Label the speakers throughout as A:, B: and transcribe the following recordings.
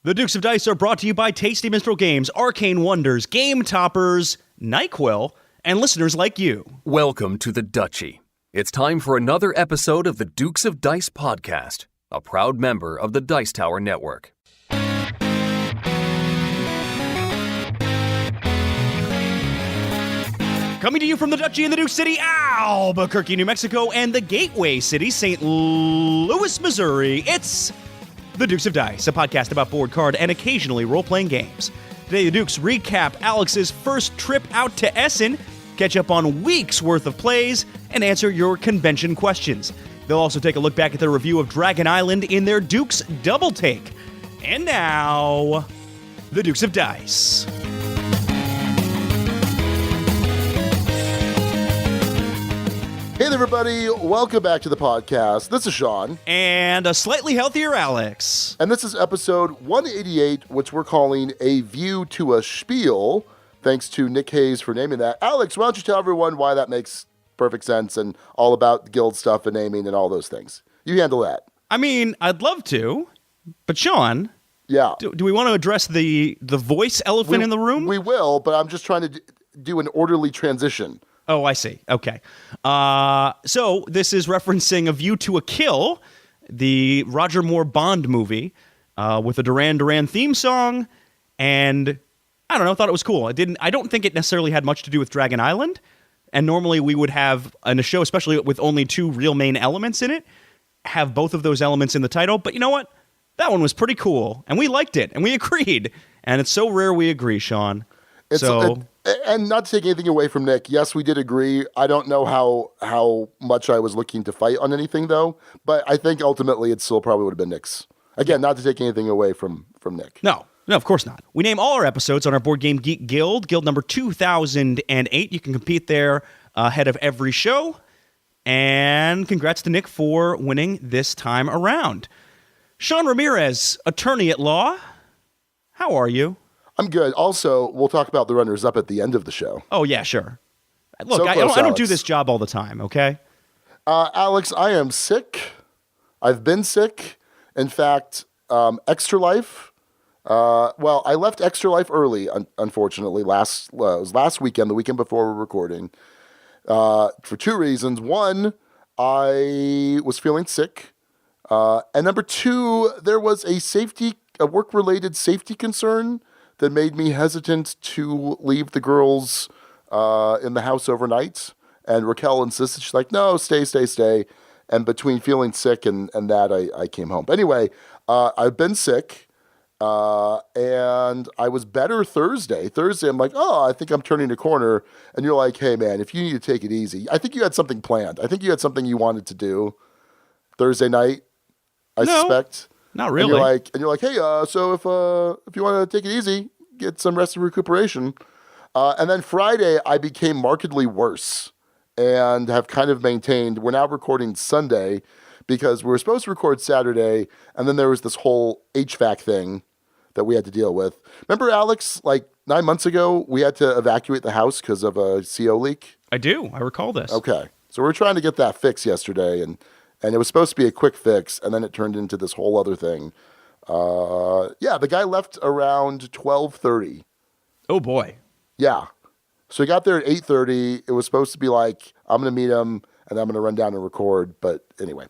A: The Dukes of Dice are brought to you by Tasty Minstrel Games, Arcane Wonders, Game Toppers, NyQuil, and listeners like you.
B: Welcome to the Duchy. It's time for another episode of the Dukes of Dice podcast, a proud member of the Dice Tower Network.
A: Coming to you from the Duchy in the Duke City, Albuquerque, New Mexico, and the Gateway City, St. Louis, Missouri, it's The Dukes of Dice, a podcast about board card and occasionally role-playing games. Today, the Dukes recap Alex's first trip out to Essen, catch up on weeks' worth of plays, and answer your convention questions. They'll also take a look back at their review of Dragon Island in their Dukes Double Take. And now, The Dukes of Dice.
C: Hey there, everybody. Welcome back to the podcast. This is Sean.
A: And a slightly healthier Alex.
C: And this is episode 188, which we're calling A View to a Spiel. Thanks to Nick Hayes for naming that. Alex, why don't you tell everyone why that makes perfect sense and all about guild stuff and naming and all those things. You handle that.
A: I mean, I'd love to, but Sean,
C: yeah.
A: Do we want to address the voice elephant in the room?
C: We will, but I'm just trying to do an orderly transition.
A: Oh, I see. Okay. So this is referencing A View to a Kill, the Roger Moore Bond movie, with a Duran Duran theme song, and I don't know, thought it was cool. I don't think it necessarily had much to do with Dragon Island, and normally we would have, in a show, especially with only two real main elements in it, have both of those elements in the title, but you know what? That one was pretty cool, and we liked it, and we agreed, and it's so rare we agree, Sean.
C: And not to take anything away from Nick, yes, we did agree. I don't know how much I was looking to fight on anything, though, but I think ultimately it still probably would have been Nick's. Again, not to take anything away from Nick.
A: No, of course not. We name all our episodes on our Board Game Geek Guild, Guild number 2008. You can compete there ahead of every show. And congrats to Nick for winning this time around. Sean Ramirez, attorney at law, how are you?
C: I'm good. Also, we'll talk about the runners-up at the end of the show.
A: Oh, yeah, sure. Look,
C: So
A: I
C: close,
A: don't do
C: Alex.
A: this job all the time, okay?
C: Alex, I am sick. I've been sick. In fact, Extra Life. I left Extra Life early, unfortunately. It was last weekend, the weekend before we're recording, for two reasons. One, I was feeling sick. And number two, there was a work-related safety concern that made me hesitant to leave the girls in the house overnight. And Raquel insisted, she's like, no, stay. And between feeling sick and that, I came home. But anyway, I've been sick, and I was better Thursday. Thursday, I'm like, I think I'm turning a corner. And you're like, hey, man, if you need to take it easy. I think you had something planned. I think you had something you wanted to do Thursday night, I suspect.
A: Not really.
C: And you're like, hey, so if you want to take it easy, get some rest and recuperation. And then Friday, I became markedly worse and have kind of maintained. We're now recording Sunday because we were supposed to record Saturday, and then there was this whole HVAC thing that we had to deal with. Remember, Alex, like 9 months ago, we had to evacuate the house because of a CO leak?
A: I do. I recall this.
C: Okay. So we were trying to get that fixed yesterday, and it was supposed to be a quick fix, and then it turned into this whole other thing. The guy left around 12:30.
A: Oh, boy.
C: Yeah. So he got there at 8:30. It was supposed to be like, I'm going to meet him, and I'm going to run down and record. But anyway.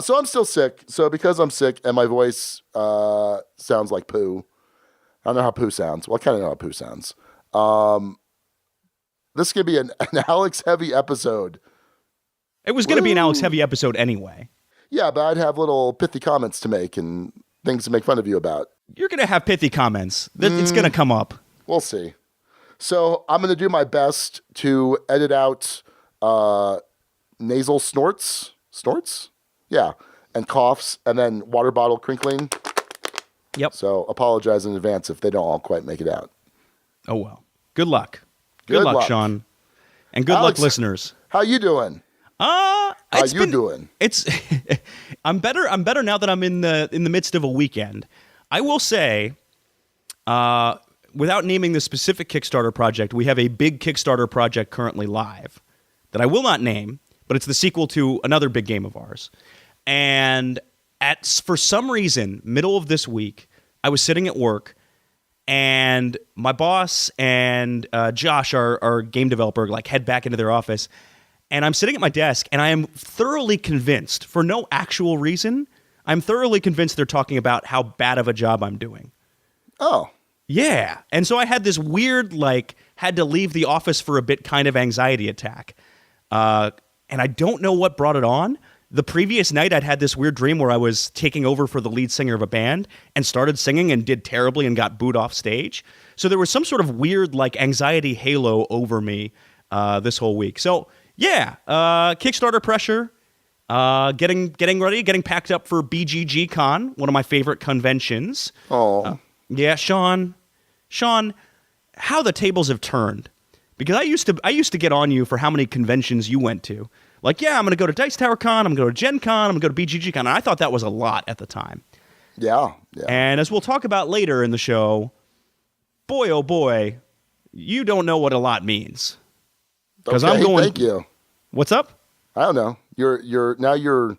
C: So I'm still sick. So because I'm sick and my voice sounds like poo. I don't know how poo sounds. Well, I kind of know how poo sounds. This is going to be an Alex-heavy episode.
A: It was going to be an Alex heavy episode anyway.
C: Yeah, but I'd have little pithy comments to make and things to make fun of you about.
A: You're going to have pithy comments. It's going to come up.
C: We'll see. So I'm going to do my best to edit out nasal snorts. Snorts? Yeah. And coughs, and then water bottle crinkling.
A: Yep.
C: So apologize in advance if they don't all quite make it out.
A: Oh, well. Good luck. Good luck, Sean. And good
C: Alex,
A: luck, listeners.
C: How you doing? How you doing?
A: I'm better now that I'm in the midst of a weekend. I will say, without naming the specific Kickstarter project, we have a big Kickstarter project currently live that I will not name, but it's the sequel to another big game of ours. And for some reason, middle of this week, I was sitting at work, and my boss and Josh, our game developer, like head back into their office, and I'm sitting at my desk, and I am thoroughly convinced, for no actual reason, I'm thoroughly convinced they're talking about how bad of a job I'm doing.
C: Oh.
A: Yeah. And so I had this weird, like, had to leave the office for a bit kind of anxiety attack. And I don't know what brought it on. The previous night, I'd had this weird dream where I was taking over for the lead singer of a band and started singing and did terribly and got booed off stage. So there was some sort of weird, like, anxiety halo over me this whole week. So, yeah, Kickstarter pressure, getting ready, getting packed up for BGG Con, one of my favorite conventions.
C: Oh.
A: Yeah, Sean, how the tables have turned. Because I used to get on you for how many conventions you went to. Like, yeah, I'm going to go to Dice Tower Con, I'm going to go to Gen Con, I'm going to go to BGG Con. And I thought that was a lot at the time.
C: Yeah.
A: And as we'll talk about later in the show, boy, oh boy, you don't know what a lot means. Because
C: Okay,
A: I'm going.
C: thank you.
A: What's up?
C: I don't know. You're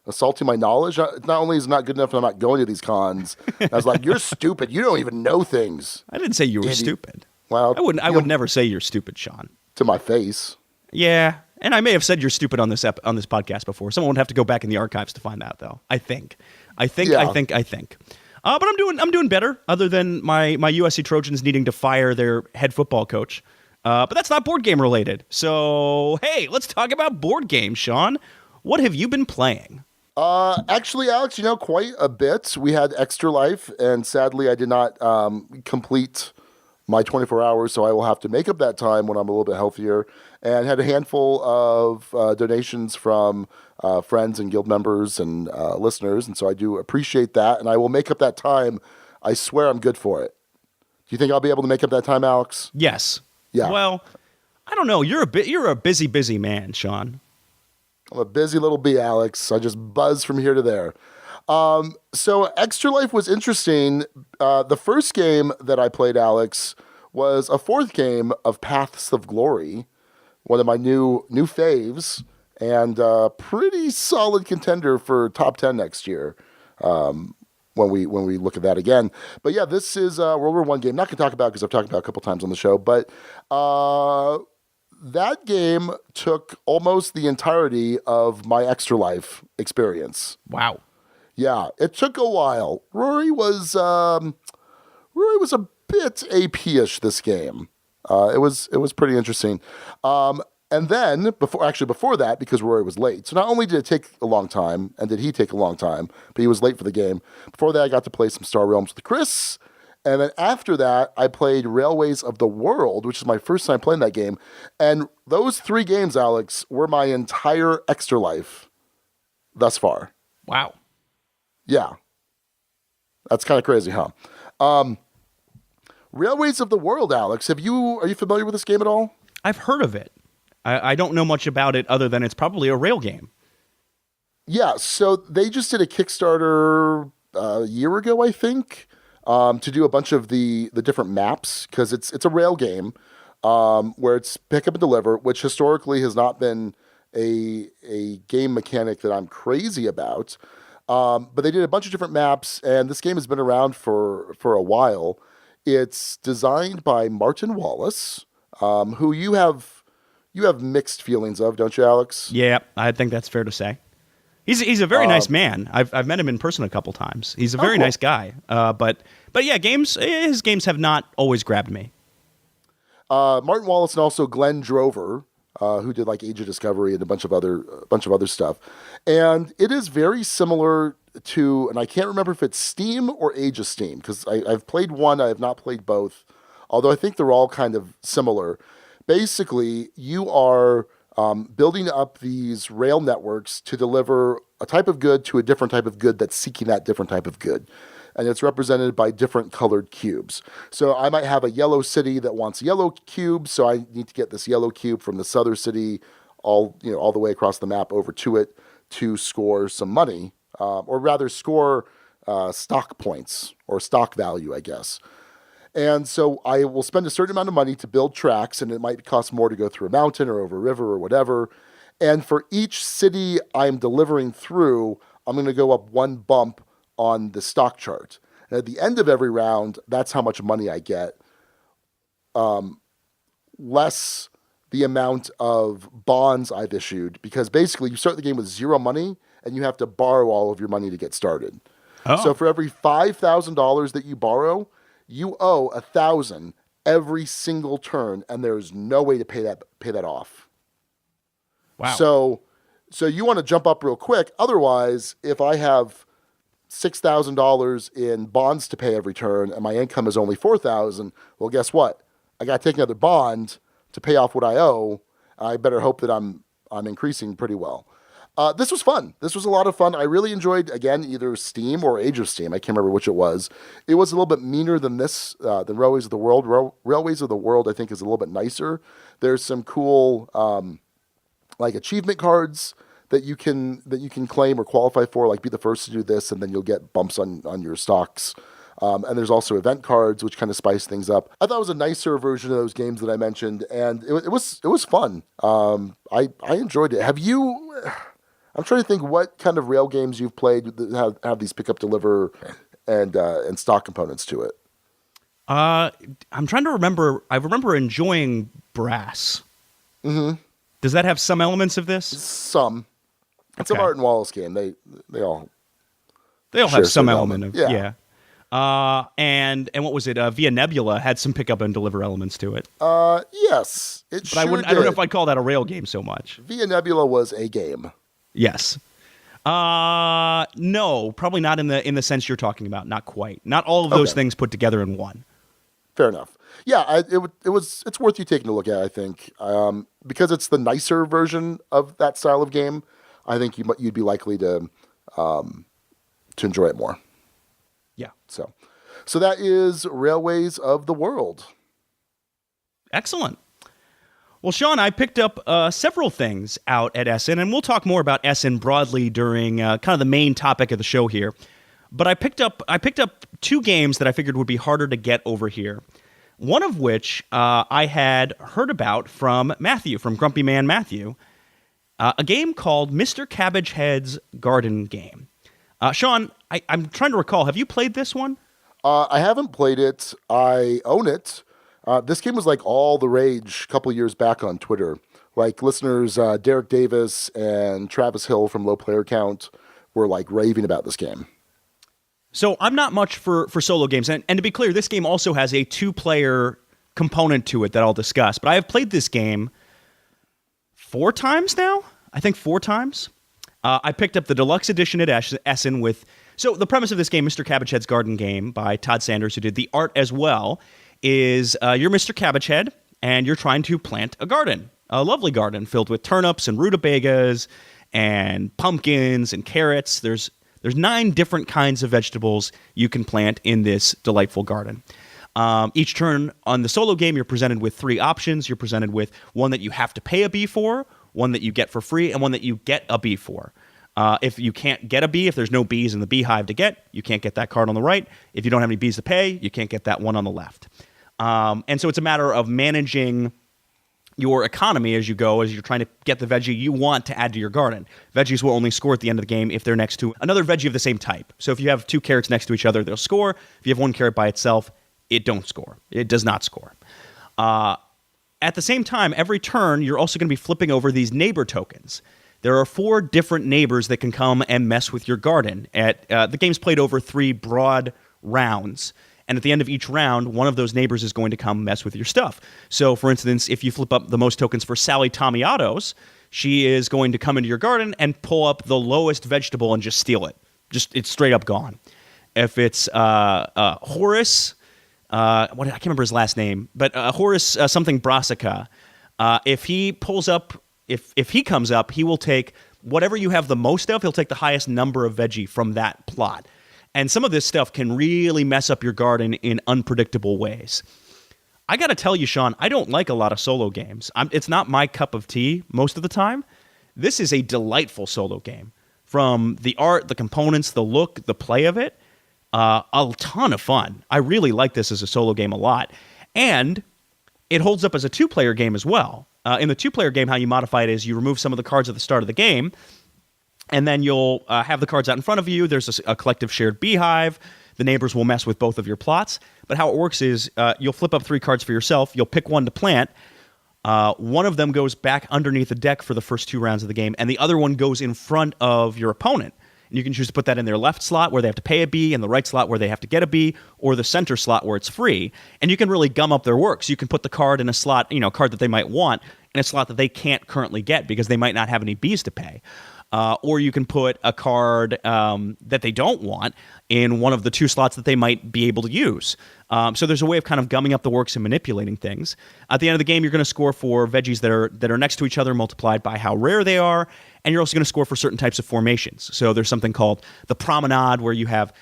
C: assaulting my knowledge. Not only is it not good enough, I'm not going to these cons. I was like, you're stupid. You don't even know things.
A: I didn't say you were stupid.
C: Well,
A: I would never say you're stupid, Sean.
C: To my face.
A: Yeah, and I may have said you're stupid on this podcast before. Someone would have to go back in the archives to find out, though. I think. But I'm doing better. Other than my USC Trojans needing to fire their head football coach. But that's not board game related. So hey, let's talk about board games, Sean. What have you been playing?
C: Actually, Alex, quite a bit. We had Extra Life, and sadly, I did not complete my 24 hours, so I will have to make up that time when I'm a little bit healthier. And had a handful of donations from friends and guild members and listeners, and so I do appreciate that, and I will make up that time. I swear I'm good for it. Do you think I'll be able to make up that time, Alex?
A: Yes.
C: Yeah.
A: Well, I don't know. You're a busy man, Sean.
C: I'm a busy little bee, Alex. I just buzz from here to there. So Extra Life was interesting. The first game that I played, Alex, was a fourth game of Paths of Glory, one of my new faves, and pretty solid contender for top 10 next year when we look at that again. But yeah, this is a World War I game. Not going to talk about because I've talked about it a couple times on the show, but that game took almost the entirety of my Extra Life experience.
A: Wow. Yeah,
C: it took a while. Rory was a bit AP-ish this game. It was pretty interesting. And then before that, because Rory was late. So not only did it take a long time, and did he take a long time, but he was late for the game. Before that, I got to play some Star Realms with Chris. And then after that, I played Railways of the World, which is my first time playing that game. And those 3 games, Alex, were my entire Extra Life thus far.
A: Wow.
C: Yeah. That's kind of crazy, huh? Railways of the World, Alex. Are you familiar with this game at all?
A: I've heard of it. I don't know much about it other than it's probably a rail game.
C: Yeah, so they just did a Kickstarter a year ago, I think, to do a bunch of the different maps, because it's a rail game where it's pick up and deliver, which historically has not been a game mechanic that I'm crazy about. But they did a bunch of different maps, and this game has been around for a while. It's designed by Martin Wallace, who you have mixed feelings of, don't you, Alex?
A: Yeah, I think that's fair to say. He's a very nice man. I've met him in person a couple times. He's a very nice guy. But yeah, his games have not always grabbed me.
C: Martin Wallace and also Glenn Drover, who did like Age of Discovery and a bunch of other stuff. And it is very similar to, and I can't remember if it's Steam or Age of Steam, because I've played one, I have not played both, although I think they're all kind of similar. Basically, you are building up these rail networks to deliver a type of good to a different type of good that's seeking that different type of good. And it's represented by different colored cubes. So I might have a yellow city that wants yellow cubes, so I need to get this yellow cube from this other city all the way across the map over to it to score some money, or rather score stock points or stock value, I guess. And so I will spend a certain amount of money to build tracks, and it might cost more to go through a mountain or over a river or whatever. And for each city I'm delivering through, I'm going to go up one bump on the stock chart. And at the end of every round, that's how much money I get. Less the amount of bonds I've issued, because basically you start the game with 0 money and you have to borrow all of your money to get started.
A: Oh.
C: So for every $5,000 that you borrow, you owe $1,000 every single turn, and there's no way to pay that off.
A: Wow.
C: So you want to jump up real quick. Otherwise, if I have $6,000 in bonds to pay every turn and my income is only $4,000, well, guess what? I got to take another bond to pay off what I owe. I better hope that I'm increasing pretty well. This was fun. This was a lot of fun. I really enjoyed, again, either Steam or Age of Steam. I can't remember which it was. It was a little bit meaner than this, than Railways of the World. Railways of the World, I think, is a little bit nicer. There's some cool, like achievement cards that you can claim or qualify for, like be the first to do this, and then you'll get bumps on your stocks. And there's also event cards, which kind of spice things up. I thought it was a nicer version of those games that I mentioned, and it was fun. I enjoyed it. Have you? I'm trying to think what kind of rail games you've played that have these pick up, deliver, and stock components to it.
A: I'm trying to remember. I remember enjoying Brass.
C: Mm-hmm.
A: Does that have some elements of this?
C: Some. It's
A: Okay.
C: a Martin Wallace game. They all
A: have some
C: element.
A: element of
C: Yeah.
A: And what was it? Via Nebula had some pick up and deliver elements to it.
C: Yes, it
A: But
C: sure
A: I don't know
C: did.
A: if I'd call that a rail game so much.
C: Via Nebula was a game.
A: Yes. No, probably not in the sense you're talking about. Not quite. Not all of those
C: Okay.
A: things put together in one.
C: Fair enough. Yeah, it's worth you taking a look at, I think, because it's the nicer version of that style of game. I think you'd be likely to enjoy it more.
A: Yeah.
C: So that is Railways of the World.
A: Excellent. Well, Sean, I picked up several things out at Essen, and we'll talk more about Essen broadly during kind of the main topic of the show here. But I picked up 2 games that I figured would be harder to get over here. One of which I had heard about from Matthew, from Grumpy Man Matthew, a game called Mr. Cabagehead's Garden Game. Sean, I'm trying to recall, have you played this one?
C: I haven't played it. I own it. This game was like all the rage a couple years back on Twitter. Like listeners, Derek Davis and Travis Hill from Low Player Count were like raving about this game.
A: So I'm not much for solo games. And to be clear, this game also has a 2-player component to it that I'll discuss. But I have played this game 4 times now. I think 4 times. I picked up the deluxe edition at Essen with... So the premise of this game, Mr. Cabagehead's Garden Game, by Todd Sanders, who did the art as well, is you're Mr. Cabagehead, and you're trying to plant a garden. A lovely garden filled with turnips and rutabagas and pumpkins and carrots. There's 9 different kinds of vegetables you can plant in this delightful garden. Each turn on the solo game, you're presented with 3 options. You're presented with one that you have to pay a bee for, one that you get for free, and one that you get a bee for. If you can't get a bee, if there's no bees in the beehive to get, you can't get that card on the right. If you don't have any bees to pay, you can't get that one on the left. And so it's a matter of managing your economy as you go, as you're trying to get the veggie you want to add to your garden. Veggies will only score at the end of the game if they're next to another veggie of the same type. So if you have 2 carrots next to each other, they'll score. If you have 1 carrot by itself, it don't score. It does not score. At the same time, every turn, you're also going to be flipping over these neighbor tokens. There are 4 different neighbors that can come and mess with your garden. The game's played over 3 broad rounds. And at the end of each round, one of those neighbors is going to come mess with your stuff. So, for instance, if you flip up the most tokens for Sally Tomiatos, she is going to come into your garden and pull up the lowest vegetable and just steal it. It's straight up gone. If it's Horace, I can't remember his last name, but Horace something Brassica, if he pulls up, if he comes up, he will take whatever you have the most of. He'll take the highest number of veggie from that plot. And some of this stuff can really mess up your garden in unpredictable ways. I got to tell you, Sean, I don't like a lot of solo games. It's not my cup of tea most of the time. This is a delightful solo game. From the art, the components, the look, the play of it, a ton of fun. I really like this as a solo game a lot. And it holds up as a 2-player game as well. In the 2-player game, how you modify it is you remove some of the cards at the start of the game, and then you'll have the cards out in front of you. There's a collective shared beehive. the neighbors will mess with both of your plots. But how it works is you'll flip up 3 cards for yourself. You'll pick one to plant. One of them goes back underneath the deck for the first 2 rounds of the game, and the other one goes in front of your opponent. And you can choose to put that in their left slot where they have to pay a B, and the right slot where they have to get a B, or the center slot where it's free. And you can really gum up their work. So you can put the card in a slot, card that they might want, in a slot that they can't currently get because they might not have any Bs to pay. Or you can put a card that they don't want in one of the 2 slots that they might be able to use. So there's a way of kind of gumming up the works and manipulating things. At the end of the game, you're going to score for veggies that are next to each other multiplied by how rare they are, and you're also going to score for certain types of formations. So there's something called the promenade, where you have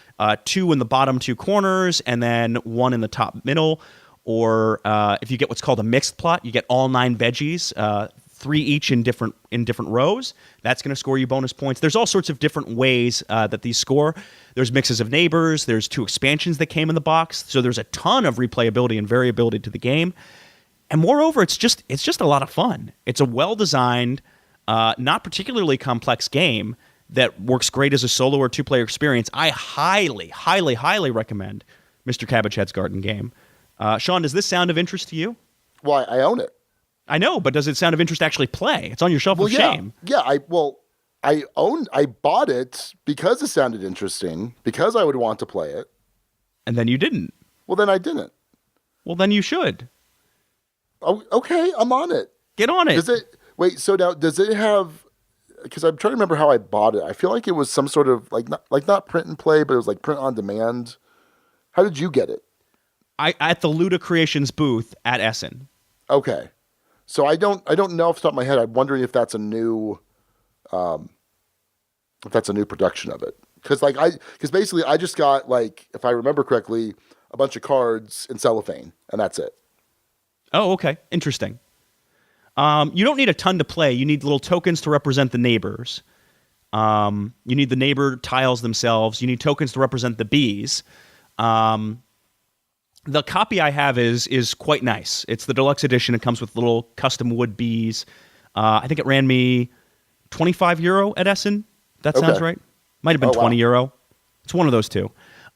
A: 2 in the bottom 2 corners and then 1 in the top middle. Or if you get what's called a mixed plot, you get all 9 veggies, 3 each in different rows. That's going to score you bonus points. There's all sorts of different ways that these score. There's mixes of neighbors. There's 2 expansions that came in the box. So there's a ton of replayability and variability to the game. And moreover, it's just a lot of fun. It's a well-designed, not particularly complex game that works great as a solo or 2-player experience. I highly, highly, highly recommend Mr. Cabagehead's Garden game. Sean, does this sound of interest to you?
C: Well, I own it.
A: I know, but does it sound of interest to actually play? It's on your shelf of shame.
C: Yeah, I bought it because it sounded interesting, because I would want to play it.
A: And then you didn't.
C: Well, then I didn't.
A: Well, then you should.
C: Oh, okay, I'm on it.
A: Get on it.
C: So now, does it have, because I'm trying to remember how I bought it. I feel like it was some sort of, not print and play, but it was like print on demand. How did you get it?
A: At the Luda Creations booth at Essen.
C: Okay. So I don't know off the top of my head. I'm wondering if that's a new production of it. Because basically I just got, if I remember correctly, a bunch of cards in cellophane, and that's it.
A: Oh, okay. Interesting. You don't need a ton to play. You need little tokens to represent the neighbors. You need the neighbor tiles themselves. You need tokens to represent the bees. The copy I have is quite nice. It's the deluxe edition. It comes with little custom wood bees. I think it ran me €25 at Essen. That sounds right. Might have been €20. It's one of those 2.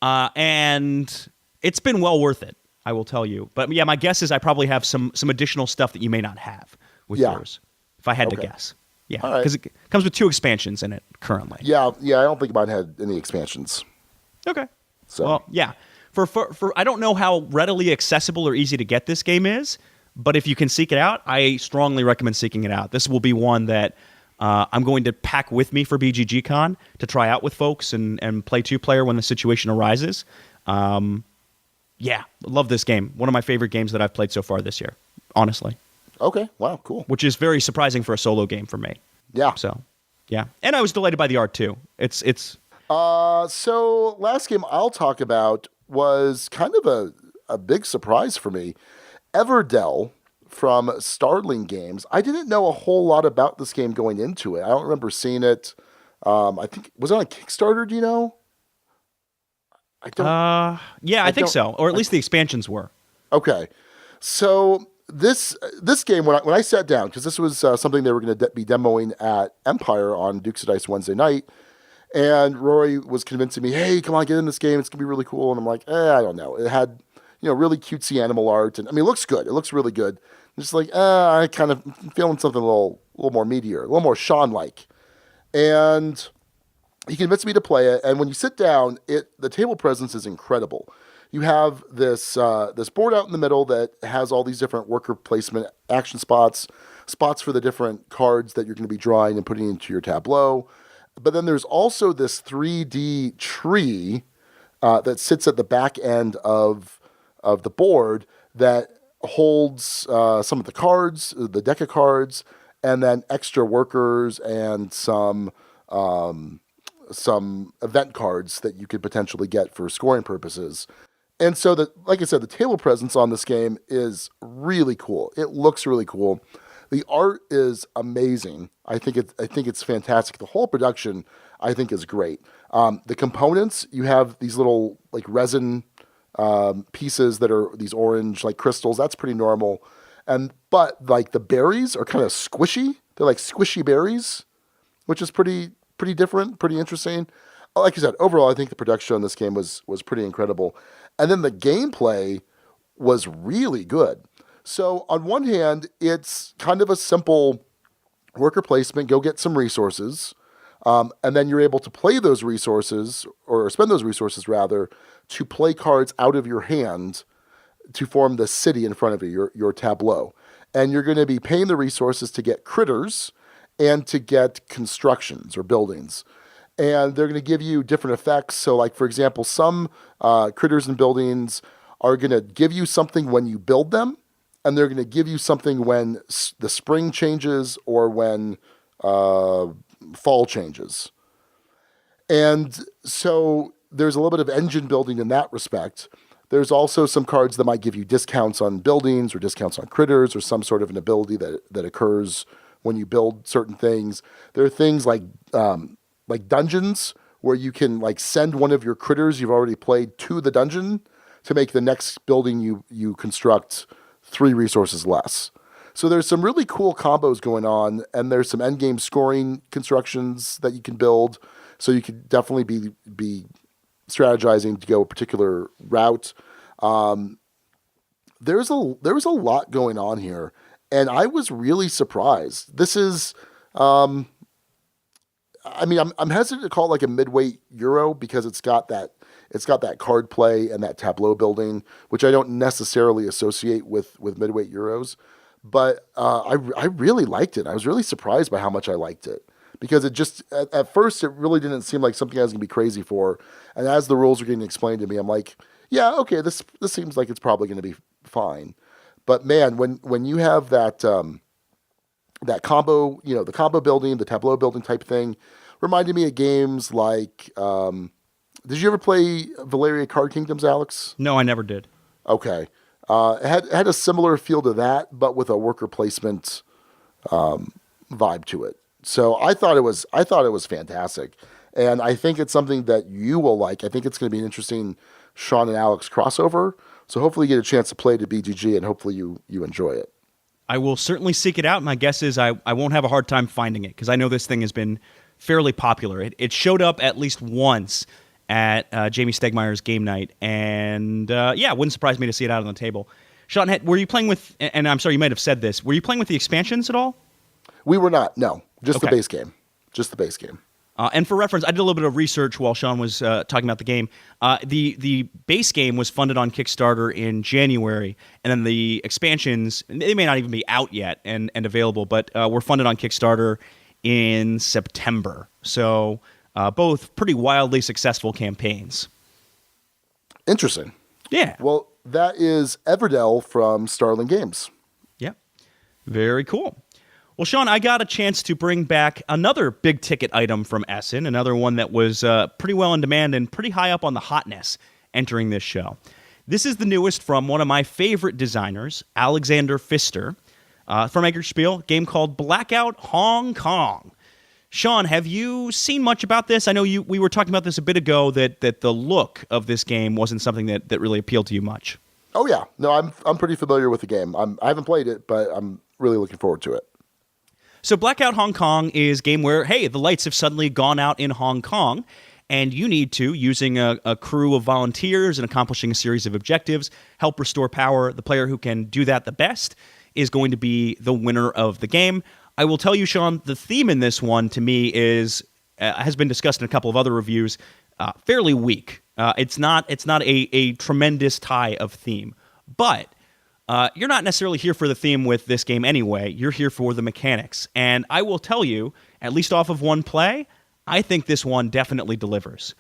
A: And it's been well worth it, I will tell you. But yeah, my guess is I probably have some additional stuff that you may not have with yours, if I had to guess. Yeah, because it comes with 2 expansions in it currently.
C: Yeah, I don't think mine had any expansions.
A: Okay.
C: So.
A: Well, yeah. For I don't know how readily accessible or easy to get this game is, but if you can seek it out, I strongly recommend seeking it out. This will be one that I'm going to pack with me for BGGCon to try out with folks and play 2-player when the situation arises. Yeah, love this game. One of my favorite games that I've played so far this year, honestly.
C: Okay, wow, cool.
A: Which is very surprising for a solo game for me.
C: Yeah.
A: So, yeah. And I was delighted by the art, too. It's.
C: So, last game I'll talk about was kind of a big surprise for me. Everdell from Starling Games. I didn't know a whole lot about this game going into it. I don't remember seeing it. I think, was it on Kickstarter, do you know?
A: I think so. Or at least the expansions were. Okay.
C: So this game, when I sat down, because this was something they were going to be demoing at Empire on Dukes of Dice Wednesday night, and Rory was convincing me, hey, come on, get in this game. It's going to be really cool. And I'm like, I don't know. It had, really cutesy animal art. And I mean, it looks good. It looks really good. I'm just like, I kind of feeling something a little more meatier, a little more Sean-like. And he convinced me to play it. And when you sit down, the table presence is incredible. You have this board out in the middle that has all these different worker placement action spots for the different cards that you're going to be drawing and putting into your tableau. But then there's also this 3D tree that sits at the back end of the board that holds some of the cards, the deck of cards, and then extra workers and some event cards that you could potentially get for scoring purposes. And so, like I said, the table presence on this game is really cool. It looks really cool. The art is amazing. I think it's fantastic. The whole production, I think, is great. The components, you have these little resin pieces that are these orange crystals. That's pretty normal. But the berries are kind of squishy. They're like squishy berries, which is pretty different, pretty interesting. like I said, overall, I think the production on this game was pretty incredible. And then the gameplay was really good. So on one hand, it's kind of a simple worker placement, go get some resources, and then you're able to play those resources, or spend those resources rather, to play cards out of your hand to form the city in front of you, your tableau. And you're going to be paying the resources to get critters and to get constructions or buildings. And they're going to give you different effects. So like, for example, some critters and buildings are going to give you something when you build them, and they're going to give you something when the spring changes or when fall changes. And so there's a little bit of engine building in that respect. There's also some cards that might give you discounts on buildings or discounts on critters or some sort of an ability that occurs when you build certain things. There are things like dungeons where you can like send one of your critters you've already played to the dungeon to make the next building you construct 3 resources less. So there's some really cool combos going on, and there's some endgame scoring constructions that you can build. So you could definitely be strategizing to go a particular route. There was a lot going on here, and I was really surprised. This is, I'm hesitant to call it like a midweight Euro because it's got that card play and that tableau building, which I don't necessarily associate with midweight Euros. But I really liked it. I was really surprised by how much I liked it. Because it just, at first, it really didn't seem like something I was going to be crazy for. And as the rules were getting explained to me, I'm like, yeah, okay, this seems like it's probably going to be fine. But man, when you have that combo, the combo building, the tableau building type thing, reminded me of games like, did you ever play Valeria Card Kingdoms, Alex?
A: No, I never did.
C: Okay. It had a similar feel to that, but with a worker placement vibe to it. So I thought it was fantastic, and I think it's something that you will like. I think it's going to be an interesting Sean and Alex crossover. So hopefully you get a chance to play to BGG, and hopefully you enjoy it.
A: I will certainly seek it out. My guess is I won't have a hard time finding it because I know this thing has been fairly popular. It showed up at least once at Jamie Stegmeier's game night, and it wouldn't surprise me to see it out on the table. Sean, were you playing with? And I'm sorry, you might have said this. Were you playing with the expansions at all? We
C: were not. No. Just
A: okay.
C: The base game. Just the base game.
A: And for reference, I did a little bit of research while Sean was talking about the game. The base game was funded on Kickstarter in January, and then the expansions, they may not even be out yet and available, but were funded on Kickstarter in September. So both pretty wildly successful campaigns.
C: Interesting.
A: Yeah.
C: Well, that is Everdell from Starling Games.
A: Yeah. Very cool. Well, Sean, I got a chance to bring back another big-ticket item from Essen, another one that was pretty well in demand and pretty high up on the hotness entering this show. This is the newest from one of my favorite designers, Alexander Pfister, from Edgar Spiel, a game called Blackout Hong Kong. Sean, have you seen much about this? I know we were talking about this a bit ago, that the look of this game wasn't something that really appealed to you much.
C: Oh, yeah. No, I'm pretty familiar with the game. I haven't played it, but I'm really looking forward to it.
A: So Blackout Hong Kong is a game where, hey, the lights have suddenly gone out in Hong Kong, and you need to, using a crew of volunteers and accomplishing a series of objectives, help restore power. The player who can do that the best is going to be the winner of the game. I will tell you, Sean, the theme in this one, to me, has been discussed in a couple of other reviews, fairly weak. It's not a tremendous tie of theme, but you're not necessarily here for the theme with this game anyway. You're here for the mechanics. And I will tell you, at least off of one play, I think this one definitely delivers.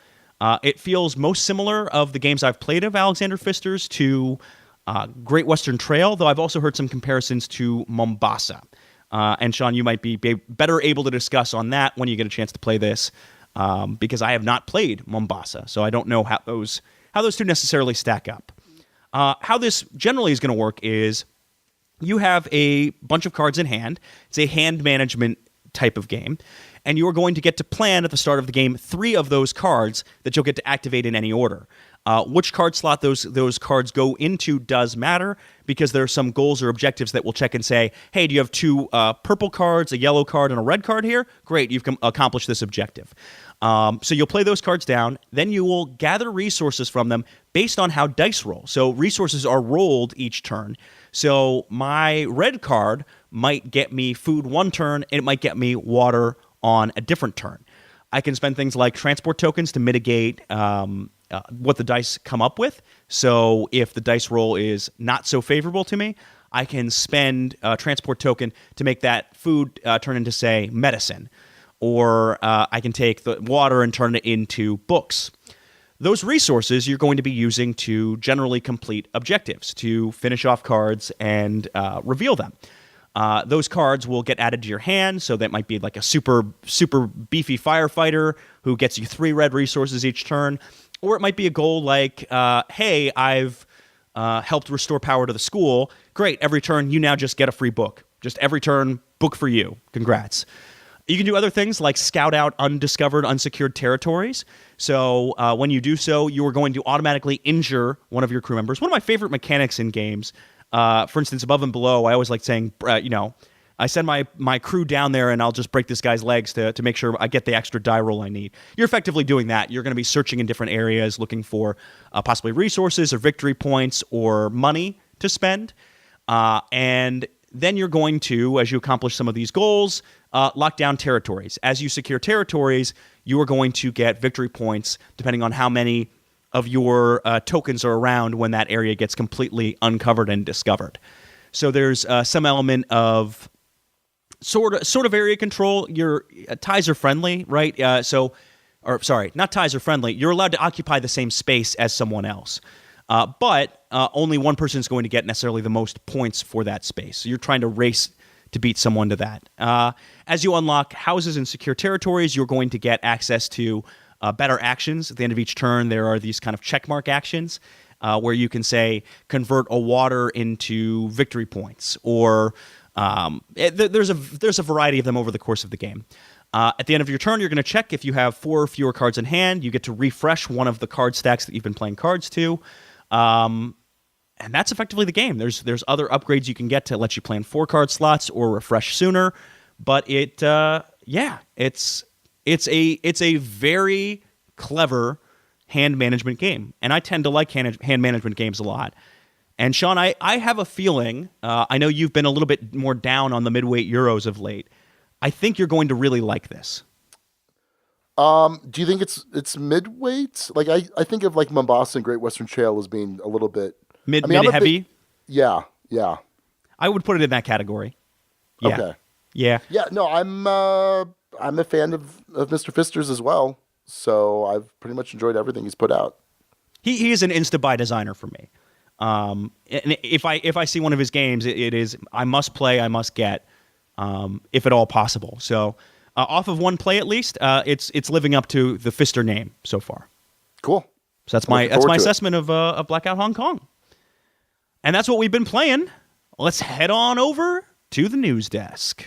A: It feels most similar of the games I've played of Alexander Pfister's to Great Western Trail, though I've also heard some comparisons to Mombasa. And Sean, you might be better able to discuss on that when you get a chance to play this, because I have not played Mombasa, so I don't know how those two necessarily stack up. How this generally is going to work is you have a bunch of cards in hand. It's a hand management type of game, and you are going to get to plan at the start of the game 3 of those cards that you'll get to activate in any order. Which card slot those cards go into does matter, because there are some goals or objectives that will check and say, hey, do you have 2 purple cards, a yellow card, and a red card here? Great, you've accomplished this objective. So you'll play those cards down. Then you will gather resources from them based on how dice roll. So resources are rolled each turn. So my red card might get me food one turn, and it might get me water on a different turn. I can spend things like transport tokens to mitigate what the dice come up with. So if the dice roll is not so favorable to me, I can spend a transport token to make that food turn into, say, medicine. Or I can take the water and turn it into books. Those resources you're going to be using to generally complete objectives, to finish off cards and reveal them. Those cards will get added to your hand, so that might be like a super beefy firefighter who gets you 3 red resources each turn. Or it might be a goal like, hey, I've helped restore power to the school. Great, every turn you now just get a free book. Just every turn, book for you. Congrats. You can do other things like scout out undiscovered, unsecured territories. So when you do so, you are going to automatically injure one of your crew members. One of my favorite mechanics in games, for instance, Above and Below, I always like saying, I send my crew down there and I'll just break this guy's legs to make sure I get the extra die roll I need. You're effectively doing that. You're going to be searching in different areas, looking for possibly resources or victory points or money to spend. And then you're going to, as you accomplish some of these goals, lock down territories. As you secure territories, you are going to get victory points depending on how many of your tokens are around when that area gets completely uncovered and discovered. So there's some element of sort of area control. Your ties are friendly, right? Not ties are friendly. You're allowed to occupy the same space as someone else. But only one person is going to get necessarily the most points for that space. So you're trying to race to beat someone to that. As you unlock houses and secure territories, you're going to get access to better actions. At the end of each turn, there are these kind of checkmark actions where you can, say, convert a water into victory points, or there's a variety of them over the course of the game. At the end of your turn, you're going to check if you have 4 or fewer cards in hand. You get to refresh one of the card stacks that you've been playing cards to. And that's effectively the game. There's other upgrades you can get to let you play in 4 card slots or refresh sooner, but it's a very clever hand management game, and I tend to like hand management games a lot. And Sean, I have a feeling, I know you've been a little bit more down on the midweight Euros of late. I think you're going to really like this.
C: Do you think it's midweight? Like I think of like Mombasa and Great Western Trail as being a little bit
A: mid heavy.
C: Yeah.
A: I would put it in that category. Yeah.
C: Okay.
A: Yeah.
C: Yeah. No, I'm a fan of Mr. Pfister's as well. So I've pretty much enjoyed everything he's put out.
A: He is an insta-buy designer for me. And if I see one of his games, it is I must play, I must get, if at all possible. So off of one play at least, it's living up to the Pfister name so far.
C: Cool.
A: So that's my assessment of Blackout Hong Kong. And that's what we've been playing. Let's head on over to the news desk.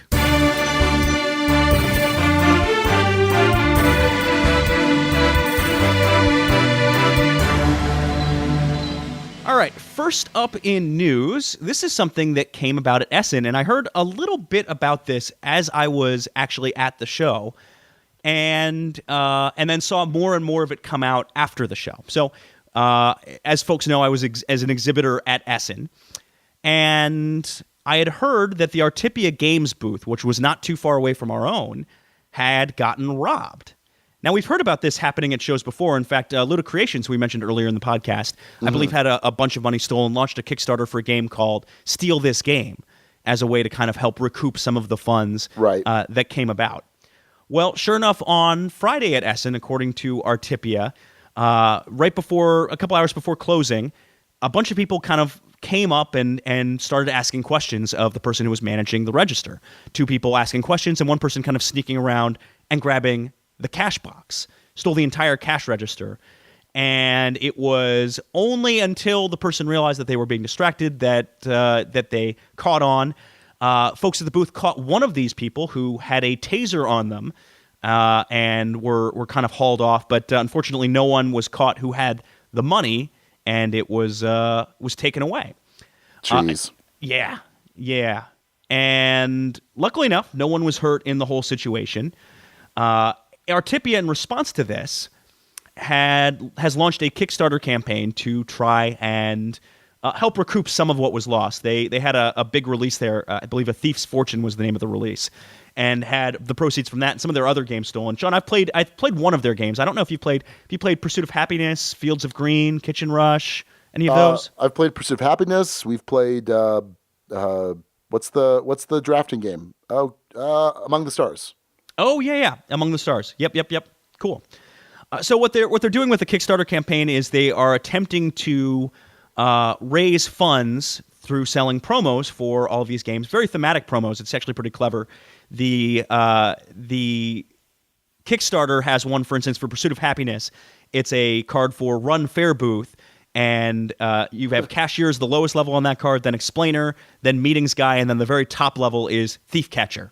A: All right, first up in news, this is something that came about at Essen, and I heard a little bit about this as I was actually at the show, and then saw more and more of it come out after the show. So, as folks know, I was as an exhibitor at Essen, and I had heard that the Artipia Games booth, which was not too far away from our own, had gotten robbed. Now, we've heard about this happening at shows before. In fact, Luda Creations, we mentioned earlier in the podcast, I believe had a bunch of money stolen, launched a Kickstarter for a game called Steal This Game as a way to kind of help recoup some of the funds that came about. Well, sure enough, on Friday at Essen, according to Artipia, a couple hours before closing, a bunch of people kind of came up and started asking questions of the person who was managing the register. 2 people asking questions and one person kind of sneaking around and grabbing the cash box, stole the entire cash register. And it was only until the person realized that they were being distracted that they caught on. Folks at the booth caught one of these people who had a taser on them and were kind of hauled off. But unfortunately, no one was caught who had the money, and it was taken away.
C: Jeez.
A: Yeah. And luckily enough, no one was hurt in the whole situation. Artipia, in response to this, has launched a Kickstarter campaign to try and help recoup some of what was lost. They had a big release there. I believe A Thief's Fortune was the name of the release, and had the proceeds from that and some of their other games stolen. Sean, I've played one of their games. I don't know if you played Pursuit of Happiness, Fields of Green, Kitchen Rush, any of those?
C: I've played Pursuit of Happiness. We've played what's the drafting game? Among the Stars.
A: Oh yeah, Among the Stars. Yep. Cool. So what they're doing with the Kickstarter campaign is they are attempting to raise funds through selling promos for all of these games. Very thematic promos. It's actually pretty clever. The Kickstarter has one, for instance, for Pursuit of Happiness. It's a card for Run Fair Booth, and you have Cashier as the lowest level on that card, then Explainer, then Meetings Guy, and then the very top level is Thief Catcher.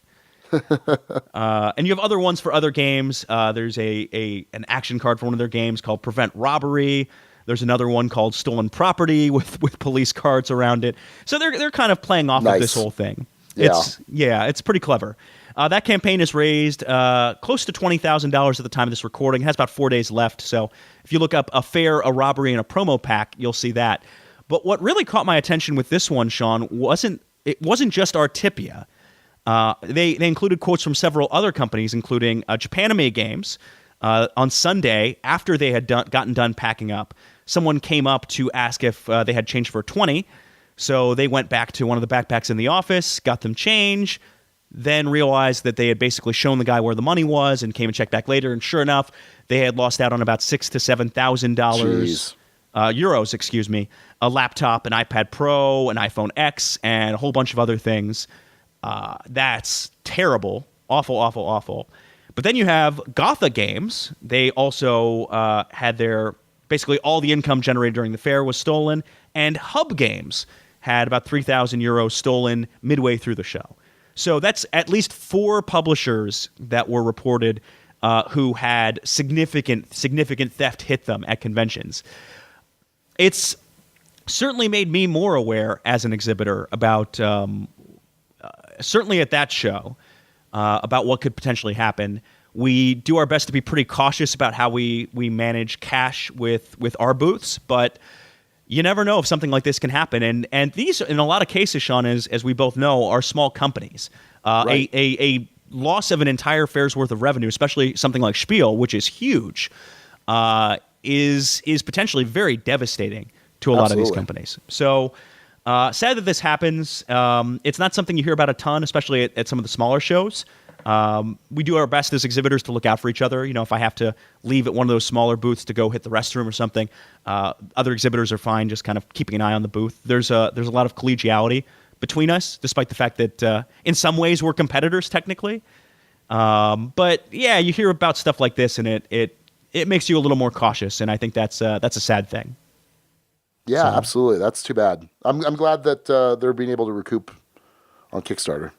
A: And you have other ones for other games. There's an action card for one of their games called Prevent Robbery. There's another one called Stolen Property with police cards around it. So they're kind of playing off of this whole thing. It's pretty clever. That campaign has raised close to $20,000 at the time of this recording. It has about 4 days left. So if you look up a fair, a robbery, and a promo pack, you'll see that. But what really caught my attention with this one, Sean, wasn't just Artipia. They included quotes from several other companies, including Japanime Games. On Sunday, after they had gotten done packing up, someone came up to ask if they had change for 20. So they went back to one of the backpacks in the office, got them change, then realized that they had basically shown the guy where the money was and came and checked back later. And sure enough, they had lost out on about $6,000 to $7,000 euros, excuse me, a laptop, an iPad Pro, an iPhone X, and a whole bunch of other things. That's terrible. Awful. But then you have Gotha Games. They also had basically all the income generated during the fair was stolen. And Hub Games had about 3,000 euros stolen midway through the show. So that's at least 4 publishers that were reported who had significant theft hit them at conventions. It's certainly made me more aware as an exhibitor about, certainly at that show, about what could potentially happen. We do our best to be pretty cautious about how we manage cash with our booths, but you never know if something like this can happen. And these, in a lot of cases, Sean, as we both know, are small companies. Right. A loss of an entire fair's worth of revenue, especially something like Spiel, which is huge, is potentially very devastating to a lot of these companies. So sad that this happens. It's not something you hear about a ton, especially at some of the smaller shows. We do our best as exhibitors to look out for each other. You know, if I have to leave at one of those smaller booths to go hit the restroom or something, other exhibitors are fine just kind of keeping an eye on the booth. There's a lot of collegiality between us, despite the fact that in some ways we're competitors technically. But yeah, you hear about stuff like this, and it makes you a little more cautious, and I think that's a sad thing.
C: Yeah, absolutely. That's too bad. I'm glad that they're being able to recoup on Kickstarter.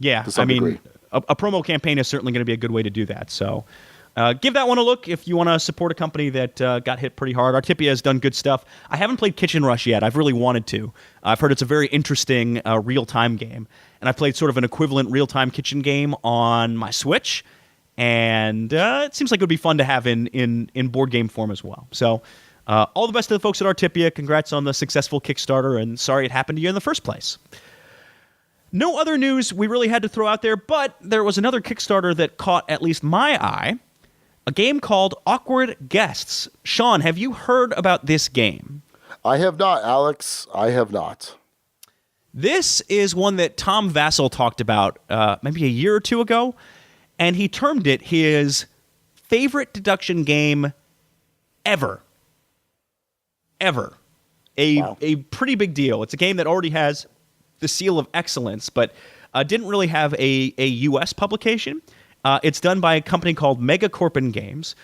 A: Yeah,
C: to some degree.
A: A promo campaign is certainly going to be a good way to do that. So give that one a look if you want to support a company that got hit pretty hard. Artipia has done good stuff. I haven't played Kitchen Rush yet. I've really wanted to. I've heard it's a very interesting real-time game. And I played sort of an equivalent real-time kitchen game on my Switch. And it seems like it would be fun to have in board game form as well. So all the best to the folks at Artipia. Congrats on the successful Kickstarter, and sorry it happened to you in the first place. No other news we really had to throw out there, but there was another Kickstarter that caught at least my eye, a game called Awkward Guests. Sean, have you heard about this game?
C: I have not, Alex. I have not.
A: This is one that Tom Vassell talked about maybe a year or two ago, and he termed it his favorite deduction game ever. A pretty big deal. It's a game that already has the seal of excellence, but didn't really have a U.S. publication. It's done by a company called Megacorpin Games.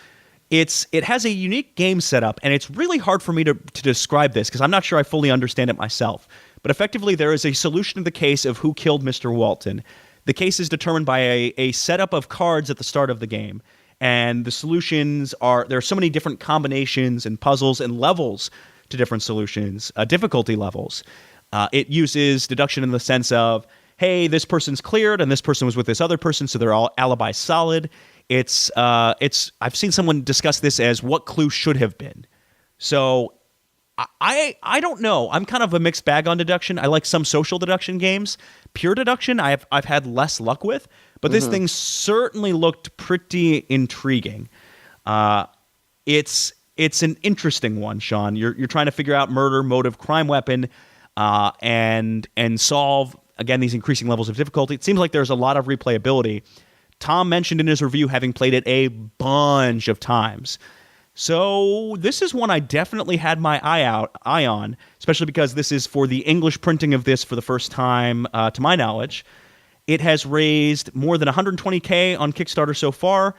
A: It has a unique game setup, and it's really hard for me to describe this because I'm not sure I fully understand it myself. But effectively, there is a solution to the case of who killed Mr. Walton. The case is determined by a setup of cards at the start of the game, and the solutions there are so many different combinations and puzzles and levels to different solutions, difficulty levels. It uses deduction in the sense of, hey, this person's cleared and this person was with this other person, so they're all alibi solid. I've seen someone discuss this as what Clue should have been. So I don't know. I'm kind of a mixed bag on deduction. I like some social deduction games. Pure deduction, I've had less luck with, but this thing certainly looked pretty intriguing. It's an interesting one, Sean. You're trying to figure out murder, motive, crime weapon, and solve again these increasing levels of difficulty. It seems like there's a lot of replayability. Tom mentioned in his review having played it a bunch of times. So this is one I definitely had my eye on, especially because this is for the English printing of this for the first time, to my knowledge. It has raised more than $120K on Kickstarter so far.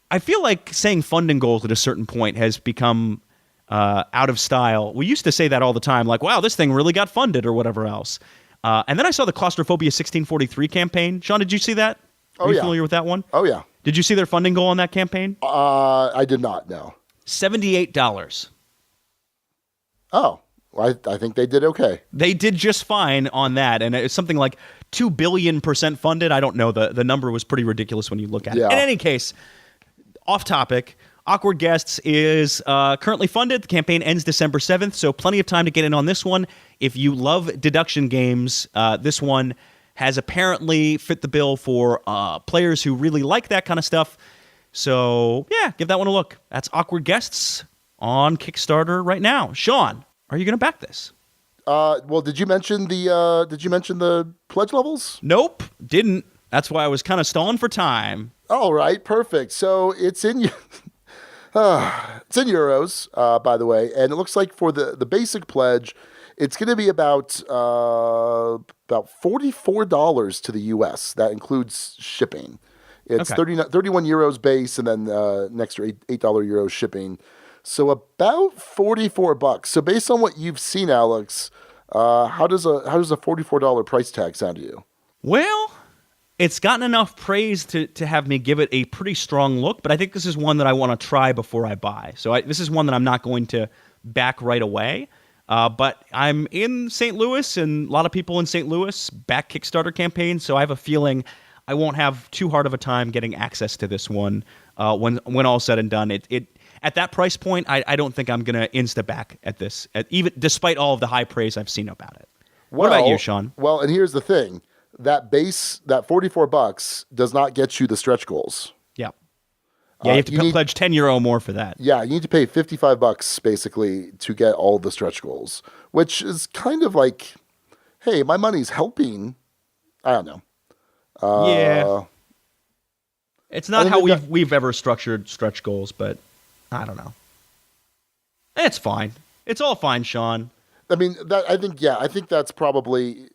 A: I feel like saying funding goals at a certain point has become out of style. We used to say that all the time, like, wow, this thing really got funded or whatever else. And then I saw the Claustrophobia 1643 campaign. Sean, did you see that? Are you familiar with that one?
C: Oh, yeah.
A: Did you see their funding goal on that campaign?
C: I did not, no.
A: $78.
C: Oh, I think they did okay.
A: They did just fine on that, and it's something like 2 billion% funded. I don't know. The number was pretty ridiculous when you look at it. In any case, off topic, Awkward Guests is currently funded. The campaign ends December 7th, so plenty of time to get in on this one. If you love deduction games, this one has apparently fit the bill for players who really like that kind of stuff. So, yeah, give that one a look. That's Awkward Guests on Kickstarter right now. Sean, are you going to back this?
C: Well, did you mention the pledge levels?
A: Nope, didn't. That's why I was kind of stalling for time.
C: All right, perfect. So it's in it's in euros, by the way, and it looks like for the basic pledge, it's going to be about $44 to the US. That includes shipping. It's 31 euros base, and then an extra $8 euro shipping. So about $44. So based on what you've seen, Alex, how does a $44 price tag sound to you?
A: Well, it's gotten enough praise to have me give it a pretty strong look, but I think this is one that I want to try before I buy. So this is one that I'm not going to back right away. But I'm in St. Louis, and a lot of people in St. Louis back Kickstarter campaigns, so I have a feeling I won't have too hard of a time getting access to this one when all's said and done. It at that price point, I don't think I'm going to insta-back at this, even despite all of the high praise I've seen about it. What about you, Sean?
C: Well, and here's the thing. That $44 does not get you the stretch goals.
A: Yeah. Yeah, you have to pledge €10 more for that.
C: Yeah, you need to pay $55 basically to get all the stretch goals, which is kind of like, hey, my money's helping. I don't know.
A: Yeah. It's not how we've ever structured stretch goals, but I don't know. It's fine. It's all fine, Sean.
C: I mean, I think that's probably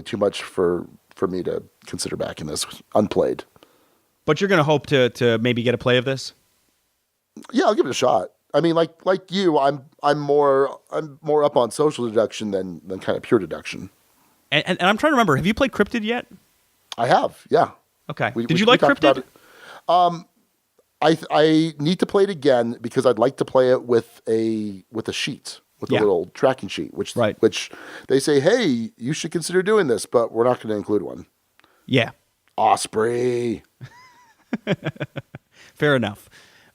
C: too much for me to consider backing this unplayed.
A: But you're going to hope to maybe get a play of this?
C: Yeah, I'll give it a shot. I mean, like you, I'm more up on social deduction than kind of pure deduction.
A: And I'm trying to remember, have you played Cryptid yet?
C: I have, yeah.
A: Okay. Did you like Cryptid?
C: I need to play it again because I'd like to play it with a sheet, with a little tracking sheet, which they say, hey, you should consider doing this, but we're not going to include one.
A: Yeah.
C: Osprey.
A: Fair enough.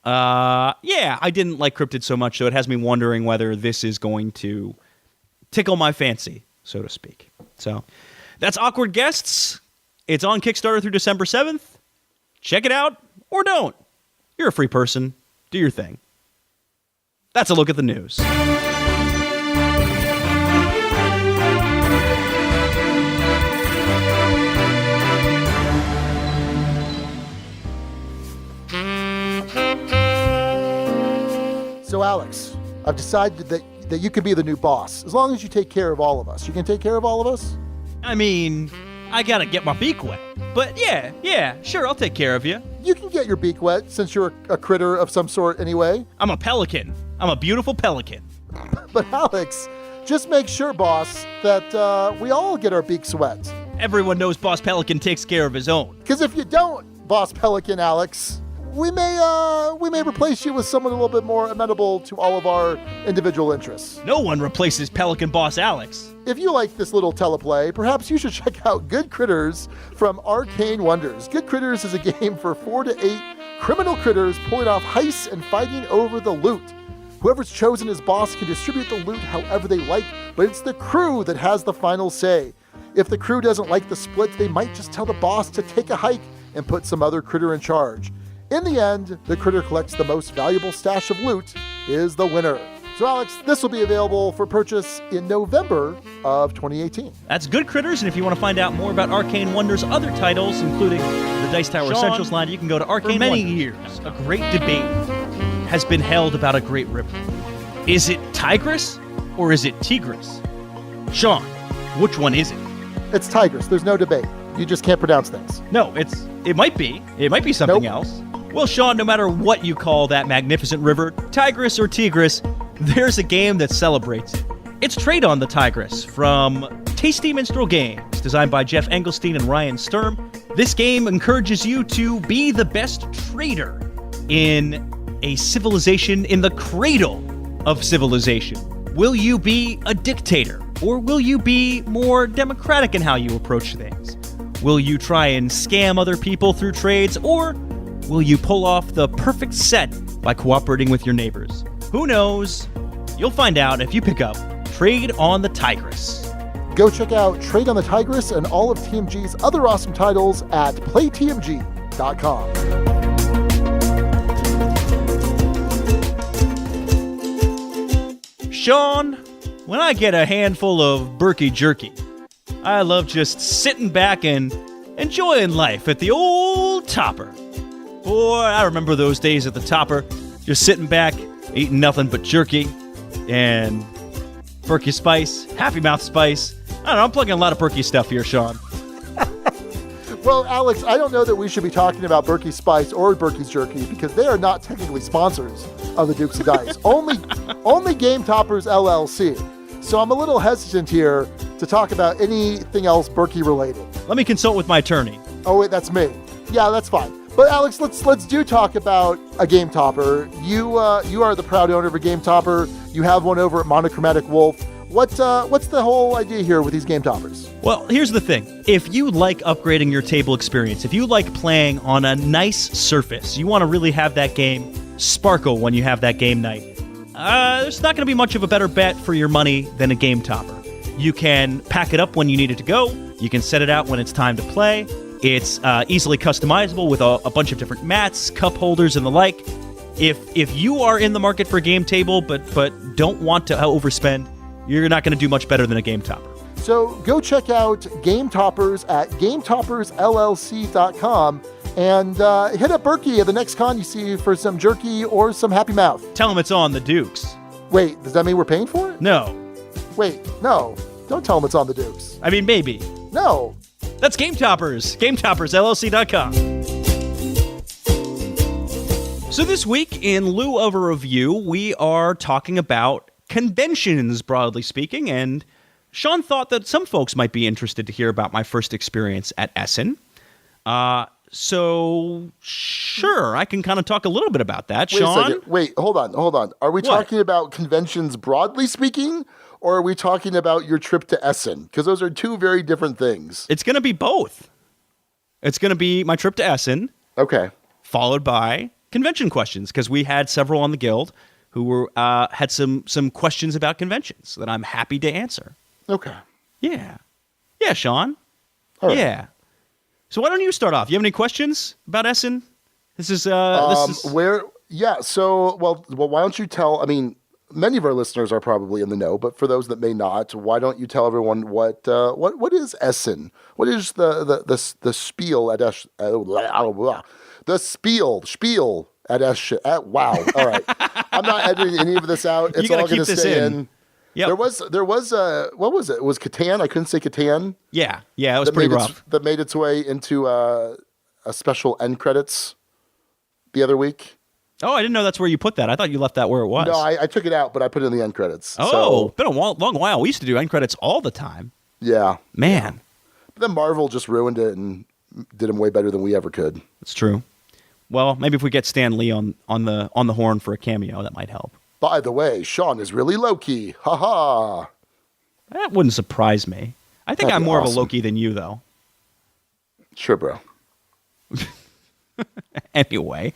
A: Yeah, I didn't like Cryptid so much, so it has me wondering whether this is going to tickle my fancy, so to speak. So that's Awkward Guests. It's on Kickstarter through December 7th. Check it out or don't. You're a free person. Do your thing. That's a look at the news.
D: So, Alex, I've decided that you can be the new boss, as long as you take care of all of us. You can take care of all of us?
A: I mean, I gotta get my beak wet. But yeah, sure, I'll take care of you.
D: You can get your beak wet, since you're a critter of some sort anyway.
A: I'm a pelican. I'm a beautiful pelican.
D: But, Alex, just make sure, boss, that we all get our beaks wet.
A: Everyone knows Boss Pelican takes care of his own.
D: Because if you don't, Boss Pelican Alex, we may replace you with someone a little bit more amenable to all of our individual interests.
A: No one replaces Pelican Boss Alex.
D: If you like this little teleplay, perhaps you should check out Good Critters from Arcane Wonders. Good Critters is a game for 4 to 8 criminal critters pulling off heists and fighting over the loot. Whoever's chosen as boss can distribute the loot however they like, but it's the crew that has the final say. If the crew doesn't like the split, they might just tell the boss to take a hike and put some other critter in charge. In the end, the critter collects the most valuable stash of loot is the winner. So Alex, this will be available for purchase in November of 2018.
A: That's good, critters, and if you want to find out more about Arcane Wonders' other titles, including the Dice Tower
E: Sean,
A: Essentials line, you can go to Arcane
E: for many
A: Wonders.
E: years,
A: A great debate has been held about a great river. Is it Tigris or is it Tigris? Sean, which one is it?
D: It's Tigris. There's no debate. You just can't pronounce things.
A: No, it might be. It might be something
D: Nope.
A: else. Well, Sean, no matter what you call that magnificent river, Tigris or Tigris, there's a game that celebrates it. It's Trade on the Tigris from Tasty Minstrel Games, designed by Jeff Engelstein and Ryan Sturm. This game encourages you to be the best trader in a civilization in the cradle of civilization. Will you be a dictator, or will you be more democratic in how you approach things? Will you try and scam other people through trades, or will you pull off the perfect set by cooperating with your neighbors? Who knows? You'll find out if you pick up Trade on the Tigris.
D: Go check out Trade on the Tigris and all of TMG's other awesome titles at playtmg.com.
A: Sean, when I get a handful of Berkey jerky, I love just sitting back and enjoying life at the old Topper. Boy, I remember those days at the Topper, just sitting back, eating nothing but jerky and Berkey Spice, Happy Mouth Spice. I don't know, I'm plugging a lot of Berkey stuff here, Sean.
D: Well, Alex, I don't know that we should be talking about Berkey Spice or Berkey's Jerky because they are not technically sponsors of the Dukes of Dice. only Game Toppers LLC. So I'm a little hesitant here to talk about anything else Berkey related.
A: Let me consult with my attorney.
D: Oh wait, that's me. Yeah, that's fine. But Alex, let's do talk about a Game Topper. You are the proud owner of a Game Topper. You have one over at Monochromatic Wolf. What's the whole idea here with these Game Toppers?
A: Well, here's the thing. If you like upgrading your table experience, if you like playing on a nice surface, you want to really have that game sparkle when you have that game night, there's not going to be much of a better bet for your money than a Game Topper. You can pack it up when you need it to go. You can set it out when it's time to play. It's easily customizable with a bunch of different mats, cup holders, and the like. If you are in the market for a game table but don't want to overspend, you're not going to do much better than a Game Topper.
D: So go check out Game Toppers at GameToppersLLC.com and hit up Berkey at the next con you see for some jerky or some Happy Mouth.
A: Tell them it's on the Dukes.
D: Wait, does that mean we're paying for it?
A: No.
D: Wait, no. Don't tell them it's on the Dukes.
A: I mean, maybe.
D: No.
A: That's Game Toppers. GameToppersLLC.com. So this week, in lieu of a review, we are talking about conventions, broadly speaking, and Sean thought that some folks might be interested to hear about my first experience at Essen. So, sure, I can kind of talk a little bit about that.
D: Wait
A: Sean?
D: a second. Wait, hold on. Are we talking about conventions broadly speaking, or are we talking about your trip to Essen? Because those are two very different things.
A: It's going to be both. It's going to be my trip to Essen.
D: Okay.
A: Followed by convention questions, because we had several on the guild who were had some questions about conventions that I'm happy to answer.
D: Okay.
A: Yeah, Sean.
D: All right.
A: Yeah. So why don't you start off? You have any questions about Essen? This is
D: where. Yeah. So well, why don't you tell? I mean, many of our listeners are probably in the know, but for those that may not, why don't you tell everyone what is Essen? What is the Spiel at Esch? The Spiel at Esch. Wow. All right. I'm not editing any of this out. It's all going to stay in.
A: Yep.
D: There was what was it? It was Catan. I couldn't say Catan.
A: Yeah, it was pretty rough.
D: That made its way into a special end credits the other week.
A: Oh, I didn't know that's where you put that. I thought you left that where it was.
D: No, I took it out, but I put it in the end credits.
A: Oh, been a long while. We used to do end credits all the time.
D: Yeah.
A: Man.
D: But then Marvel just ruined it and did them way better than we ever could.
A: It's true. Well, maybe if we get Stan Lee on the horn for a cameo, that might help.
D: By the way, Sean is really Loki. Ha ha.
A: That wouldn't surprise me. I think
D: That'd
A: I'm
D: be
A: more
D: awesome.
A: of a Loki than you, though.
D: Sure, bro.
A: Anyway,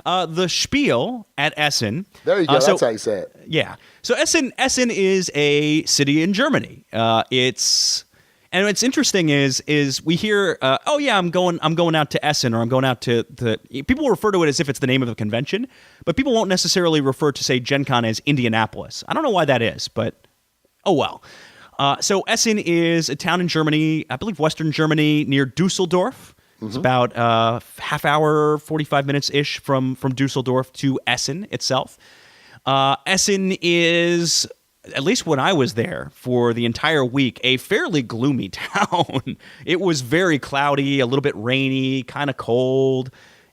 A: the Spiel at Essen.
C: There you go. That's how you say it.
A: Yeah. So Essen is a city in Germany. And what's interesting is we hear, oh yeah, I'm going out to Essen, or I'm going out to the. People refer to it as if it's the name of a convention, but people won't necessarily refer to, say, Gen Con as Indianapolis. I don't know why that is, but oh well. So Essen is a town in Germany, I believe Western Germany, near Dusseldorf. It's about half hour, 45 minutes-ish from Dusseldorf to Essen itself. Essen is, at least when I was there for the entire week, a fairly gloomy town. It was very cloudy, a little bit rainy, kind of cold.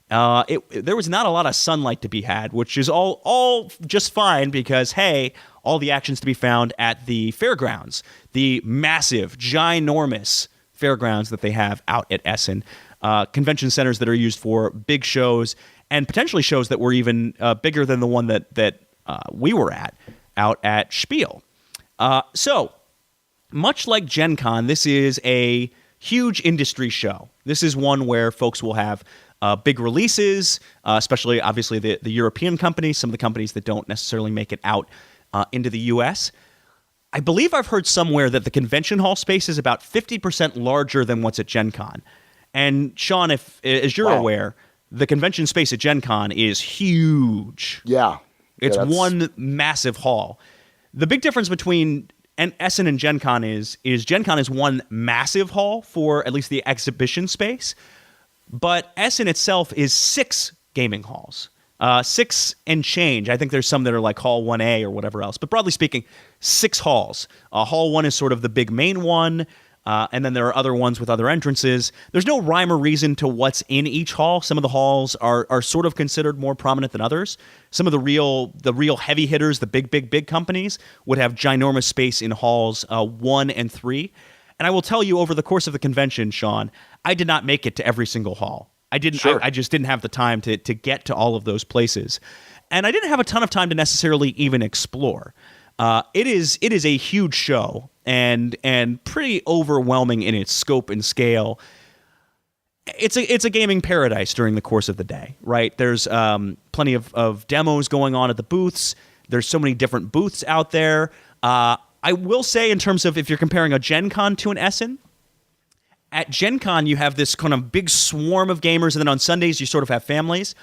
A: There was not a lot of sunlight to be had, which is all just fine because, hey, all the action's to be found at the fairgrounds, the massive, ginormous fairgrounds that they have out at Essen. Convention centers that are used for big shows and potentially shows that were even bigger than the one that we were at out at Spiel. So, much like Gen Con, this is a huge industry show. This is one where folks will have big releases, especially, obviously, the European companies, some of the companies that don't necessarily make it out into the U.S. I believe I've heard somewhere that the convention hall space is about 50% larger than what's at Gen Con. And Sean, as you're aware, the convention space at Gen Con is huge.
C: Yeah.
A: It's one massive hall. The big difference between Essen and Gen Con is Gen Con is one massive hall for at least the exhibition space, but Essen itself is 6 gaming halls. 6 and change. I think there's some that are like Hall 1A or whatever else, but broadly speaking, 6 halls. Hall 1 is sort of the big main one. And then there are other ones with other entrances. There's no rhyme or reason to what's in each hall. Some of the halls are sort of considered more prominent than others. Some of the real heavy hitters, the big companies, would have ginormous space in halls 1 and 3. And I will tell you, over the course of the convention, Sean, I did not make it to every single hall. I didn't. Sure. I just didn't have the time to get to all of those places, and I didn't have a ton of time to necessarily even explore. It is a huge show and pretty overwhelming in its scope and scale. It's a gaming paradise during the course of the day, right? There's plenty of demos going on at the booths. There's so many different booths out there. I will say, in terms of if you're comparing a Gen Con to an Essen, at Gen Con you have this kind of big swarm of gamers, and then on Sundays you sort of have families.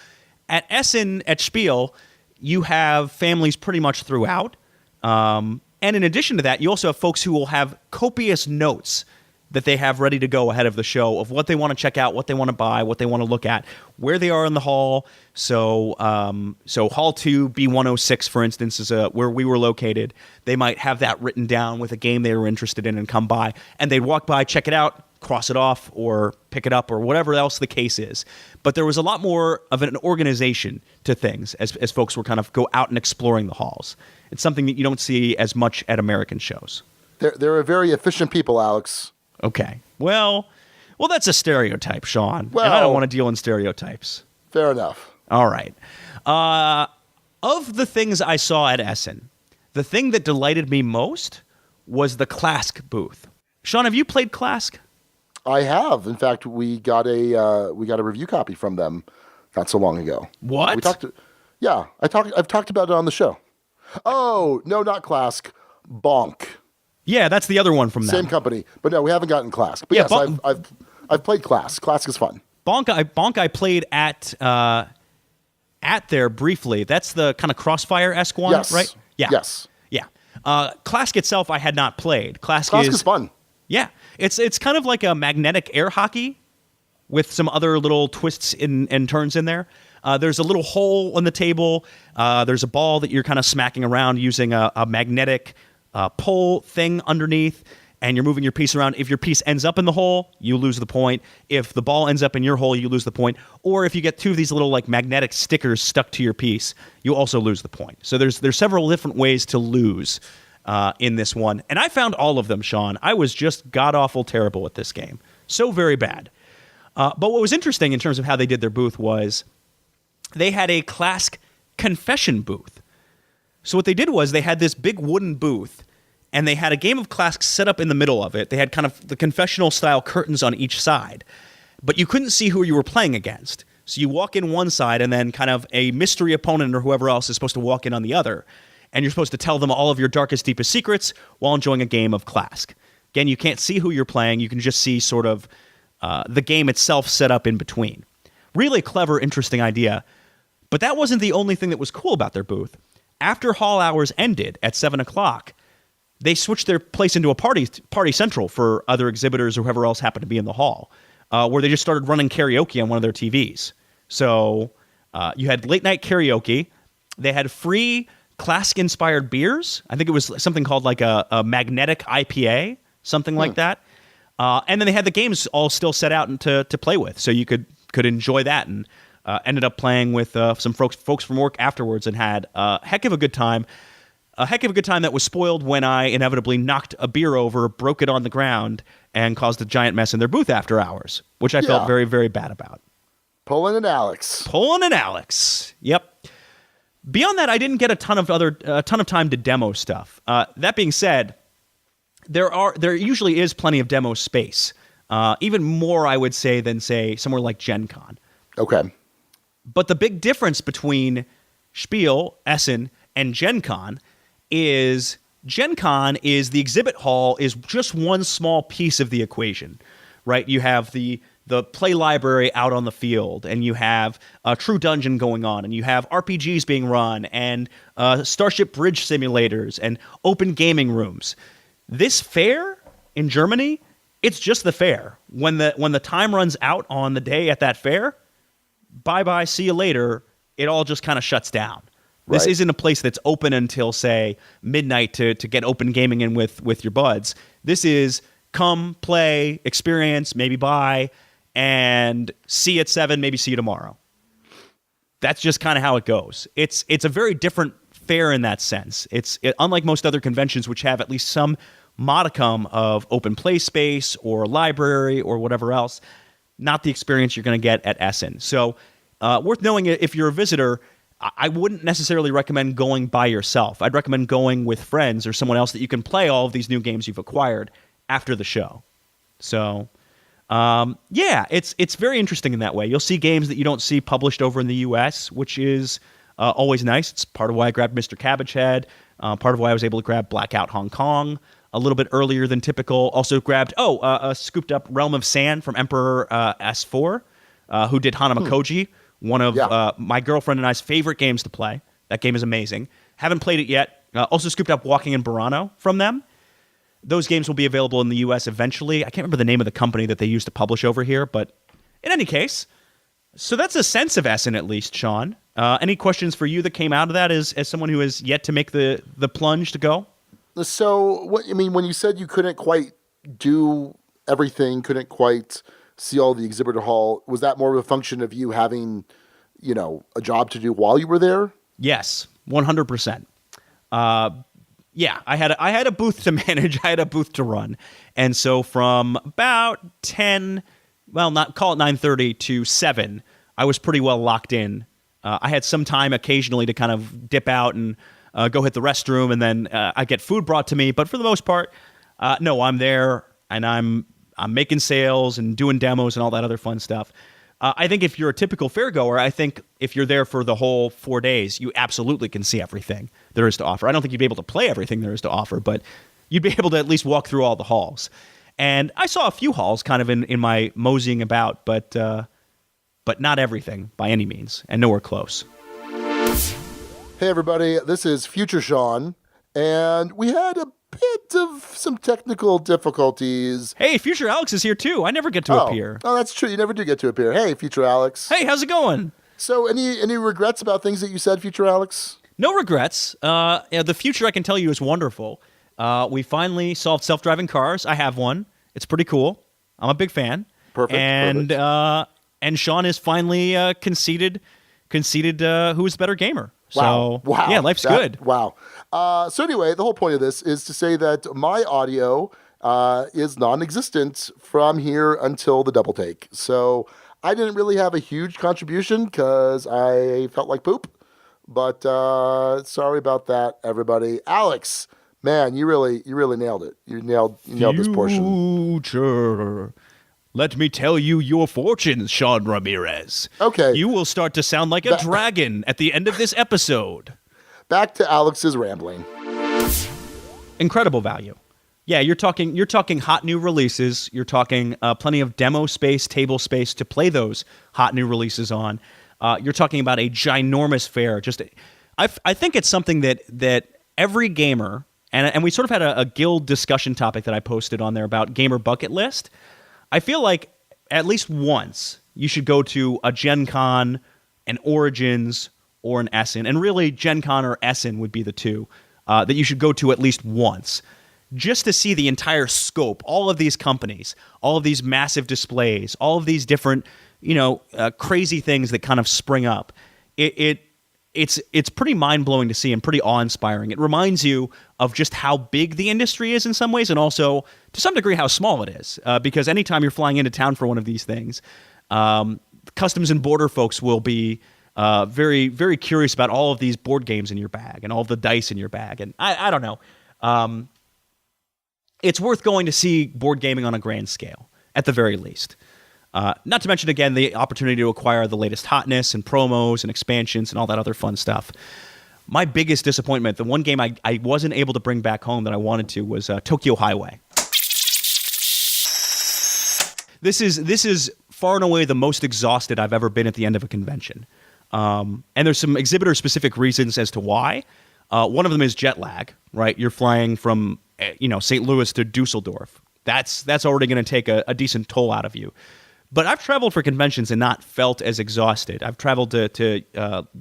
A: At Essen, at Spiel, you have families pretty much throughout. And in addition to that, you also have folks who will have copious notes that they have ready to go ahead of the show of what they want to check out, what they want to buy, what they want to look at, where they are in the hall. So Hall 2, B106, for instance, is where we were located. They might have that written down with a game they were interested in and come by, and they'd walk by, check it out, cross it off, or pick it up, or whatever else the case is. But there was a lot more of an organization to things as folks were kind of go out and exploring the halls. It's something that you don't see as much at American shows.
C: They're a very efficient people, Alex.
A: Okay. Well, that's a stereotype, Sean.
C: Well,
A: and I don't want to deal in stereotypes.
C: Fair enough.
A: All right. Of the things I saw at Essen, the thing that delighted me most was the Clask booth. Sean, have you played Clask?
C: I have. In fact, we got a review copy from them not so long ago.
A: What?
C: I've talked about it on the show. Oh, no, not Clask. Bonk.
A: Yeah, that's the other one from them.
C: Same company. But no, we haven't gotten Clask. But yeah, yes, I've played Clask. Clask is fun.
A: Bonk I played at there briefly. That's the kind of Crossfire-esque one,
C: yes.
A: Right? Yeah.
C: Yes.
A: Yeah. Clask itself I had not played. Clask
C: is fun.
A: Yeah. It's kind of like a magnetic air hockey with some other little twists and turns in there. There's a little hole on the table. There's a ball that you're kind of smacking around using a magnetic pole thing underneath, and you're moving your piece around. If your piece ends up in the hole, you lose the point. If the ball ends up in your hole, you lose the point. Or if you get 2 of these little like magnetic stickers stuck to your piece, you also lose the point. So there's several different ways to lose in this one. And I found all of them, Sean. I was just god-awful terrible at this game. So very bad. But what was interesting in terms of how they did their booth was they had a Clask confession booth. So what they did was they had this big wooden booth, and they had a game of Clask set up in the middle of it. They had kind of the confessional-style curtains on each side, but you couldn't see who you were playing against. So you walk in one side, and then kind of a mystery opponent or whoever else is supposed to walk in on the other. And you're supposed to tell them all of your darkest, deepest secrets while enjoying a game of Clask. Again, you can't see who you're playing. You can just see sort of the game itself set up in between. Really clever, interesting idea. But that wasn't the only thing that was cool about their booth. After hall hours ended at 7 o'clock, they switched their place into a party central for other exhibitors or whoever else happened to be in the hall, where they just started running karaoke on one of their TVs. So you had late night karaoke. They had free Clask-inspired beers. I think it was something called like a magnetic IPA, something like that. And then they had the games all still set out and to play with, so you could enjoy that, and ended up playing with some folks from work afterwards and had a heck of a good time. A heck of a good time that was spoiled when I inevitably knocked a beer over, broke it on the ground, and caused a giant mess in their booth after hours, which I felt very, very bad about.
C: Pulling an Alex.
A: Yep. Beyond that, I didn't get a ton of time to demo stuff. That being said, there usually is plenty of demo space. Even more, I would say, than say somewhere like Gen Con.
C: Okay.
A: But the big difference between Spiel, Essen, and Gen Con is the exhibit hall is just one small piece of the equation, right? You have the play library out on the field, and you have a true dungeon going on, and you have RPGs being run, and Starship Bridge simulators, and open gaming rooms. This fair in Germany, it's just the fair. When the time runs out on the day at that fair, bye-bye, see you later, it all just kind of shuts down. This isn't a place that's open until, say, midnight to get open gaming in with your buds. This is come, play, experience, maybe buy, and see you at 7, maybe see you tomorrow. That's just kind of how it goes. It's a very different fair in that sense. Unlike most other conventions, which have at least some modicum of open play space or library or whatever else, not the experience you're going to get at Essen. So worth knowing, if you're a visitor, I wouldn't necessarily recommend going by yourself. I'd recommend going with friends or someone else that you can play all of these new games you've acquired after the show. So, it's very interesting in that way. You'll see games that you don't see published over in the U.S., which is always nice. It's part of why I grabbed Mr. Cabagehead, part of why I was able to grab Blackout Hong Kong a little bit earlier than typical. Also grabbed, scooped up Realm of Sand from Emperor S4, who did Hanama Koji, one of my girlfriend and I's favorite games to play. That game is amazing. Haven't played it yet. Also scooped up Walking in Burano from them. Those games will be available in the U.S. eventually. I can't remember the name of the company that they used to publish over here, but in any case, so that's a sense of Essen, at least, Sean. Any questions for you that came out of that as someone who has yet to make the plunge to go?
C: So, when you said you couldn't quite do everything, couldn't quite see all the exhibitor hall, was that more of a function of you having, a job to do while you were there?
A: Yes, 100%. I had a booth to manage. I had a booth to run. And so from about 10, call it 9:30 to 7, I was pretty well locked in. I had some time occasionally to kind of dip out and go hit the restroom, and then I get food brought to me. But for the most part, no, I'm there, and I'm making sales and doing demos and all that other fun stuff. I think if you're a typical fairgoer, I think if you're there for the whole 4 days, you absolutely can see everything there is to offer. I don't think you'd be able to play everything there is to offer, but you'd be able to at least walk through all the halls. And I saw a few halls kind of in my moseying about, but not everything by any means, and nowhere close.
C: Hey everybody, this is Future Sean, and we had a bit of some technical difficulties.
A: Hey, Future Alex is here too. I never get to appear.
C: Oh, that's true. You never do get to appear. Hey, Future Alex.
A: Hey, how's it going?
C: So, any regrets about things that you said, Future Alex?
A: No regrets. The future, I can tell you, is wonderful. We finally solved self-driving cars. I have one. It's pretty cool. I'm a big fan.
C: Perfect.
A: And Sean is finally conceded who is the better gamer.
C: Wow.
A: So, yeah, life's good.
C: Wow. So anyway, the whole point of this is to say that my audio is non-existent from here until the double take. So I didn't really have a huge contribution because I felt like poop. But sorry about that, everybody. Alex, man, you really nailed it. You nailed this portion.
A: Future. Let me tell you your fortunes, Sean Ramirez.
C: Okay.
A: You will start to sound like a dragon at the end of this episode.
C: Back to Alex's rambling.
A: Incredible value. Yeah, you're talking hot new releases. You're talking plenty of demo space, table space to play those hot new releases on. You're talking about a ginormous fair. I think it's something that every gamer, and we sort of had a guild discussion topic that I posted on there about gamer bucket list. I feel like at least once you should go to a Gen Con, an Origins, or an Essen, and really Gen Con or Essen would be the two that you should go to at least once, just to see the entire scope, all of these companies, all of these massive displays, all of these different, crazy things that kind of spring up. It's pretty mind-blowing to see and pretty awe-inspiring. It reminds you of just how big the industry is in some ways, and also, to some degree, how small it is. Because anytime you're flying into town for one of these things, Customs and Border folks will be very, very curious about all of these board games in your bag and all of the dice in your bag. And I don't know. It's worth going to see board gaming on a grand scale, at the very least. Not to mention, again, the opportunity to acquire the latest hotness and promos and expansions and all that other fun stuff. My biggest disappointment, the one game I wasn't able to bring back home that I wanted to, was Tokyo Highway. This is far and away the most exhausted I've ever been at the end of a convention. And there's some exhibitor-specific reasons as to why. One of them is jet lag, right? You're flying from St. Louis to Dusseldorf. That's already going to take a decent toll out of you. But I've traveled for conventions and not felt as exhausted. I've traveled to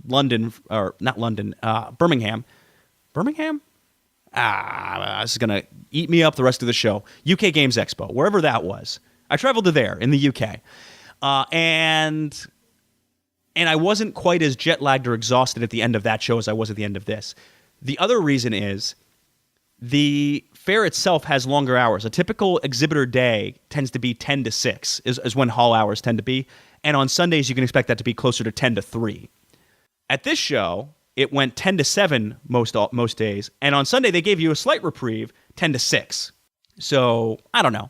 A: London, or not London, Birmingham. Birmingham? This is going to eat me up the rest of the show. UK Games Expo, wherever that was. I traveled to there in the UK. And I wasn't quite as jet-lagged or exhausted at the end of that show as I was at the end of this. The other reason is the fair itself has longer hours. A typical exhibitor day tends to be 10 to 6 is when hall hours tend to be. And on Sundays, you can expect that to be closer to 10 to 3. At this show, it went 10 to 7 most days. And on Sunday, they gave you a slight reprieve, 10 to 6. So, I don't know.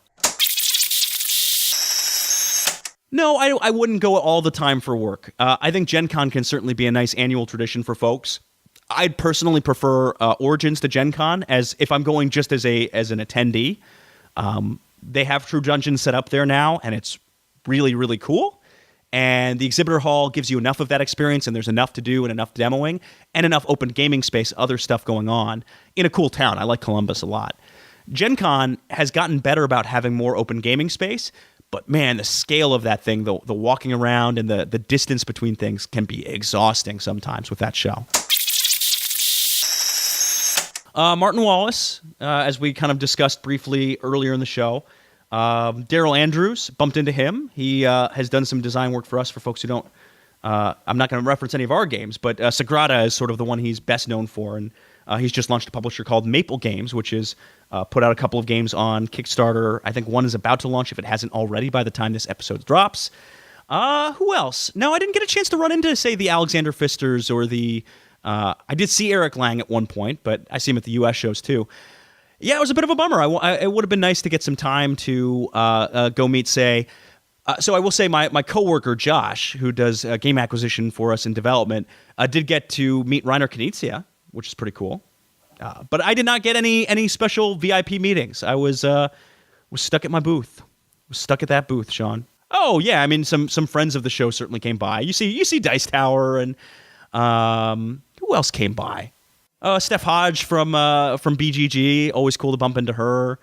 A: No, I wouldn't go all the time for work. I think Gen Con can certainly be a nice annual tradition for folks. I'd personally prefer Origins to Gen Con, as if I'm going just as an attendee. They have True Dungeons set up there now, and it's really, really cool. And the exhibitor hall gives you enough of that experience, and there's enough to do and enough demoing, and enough open gaming space, other stuff going on in a cool town. I like Columbus a lot. Gen Con has gotten better about having more open gaming space, but man, the scale of that thing, the walking around and the distance between things can be exhausting sometimes with that show. Martin Wallace, as we kind of discussed briefly earlier in the show, Daryl Andrews, bumped into him. He has done some design work for us. For folks who don't, I'm not going to reference any of our games, but Sagrada is sort of the one he's best known for, and he's just launched a publisher called Maple Games, which is put out a couple of games on Kickstarter. I think one is about to launch, if it hasn't already, by the time this episode drops. Who else? No, I didn't get a chance to run into, say, the Alexander Pfisters or the... I did see Eric Lang at one point, but I see him at the U.S. shows too. Yeah, it was a bit of a bummer. It would have been nice to get some time to go meet, say... so I will say my coworker, Josh, who does game acquisition for us in development, did get to meet Reiner Knizia, which is pretty cool. But I did not get any special VIP meetings. I was stuck at my booth. Was stuck at that booth, Sean. Oh yeah, I mean some friends of the show certainly came by. You see Dice Tower, and who else came by? Steph Hodge from BGG. Always cool to bump into her.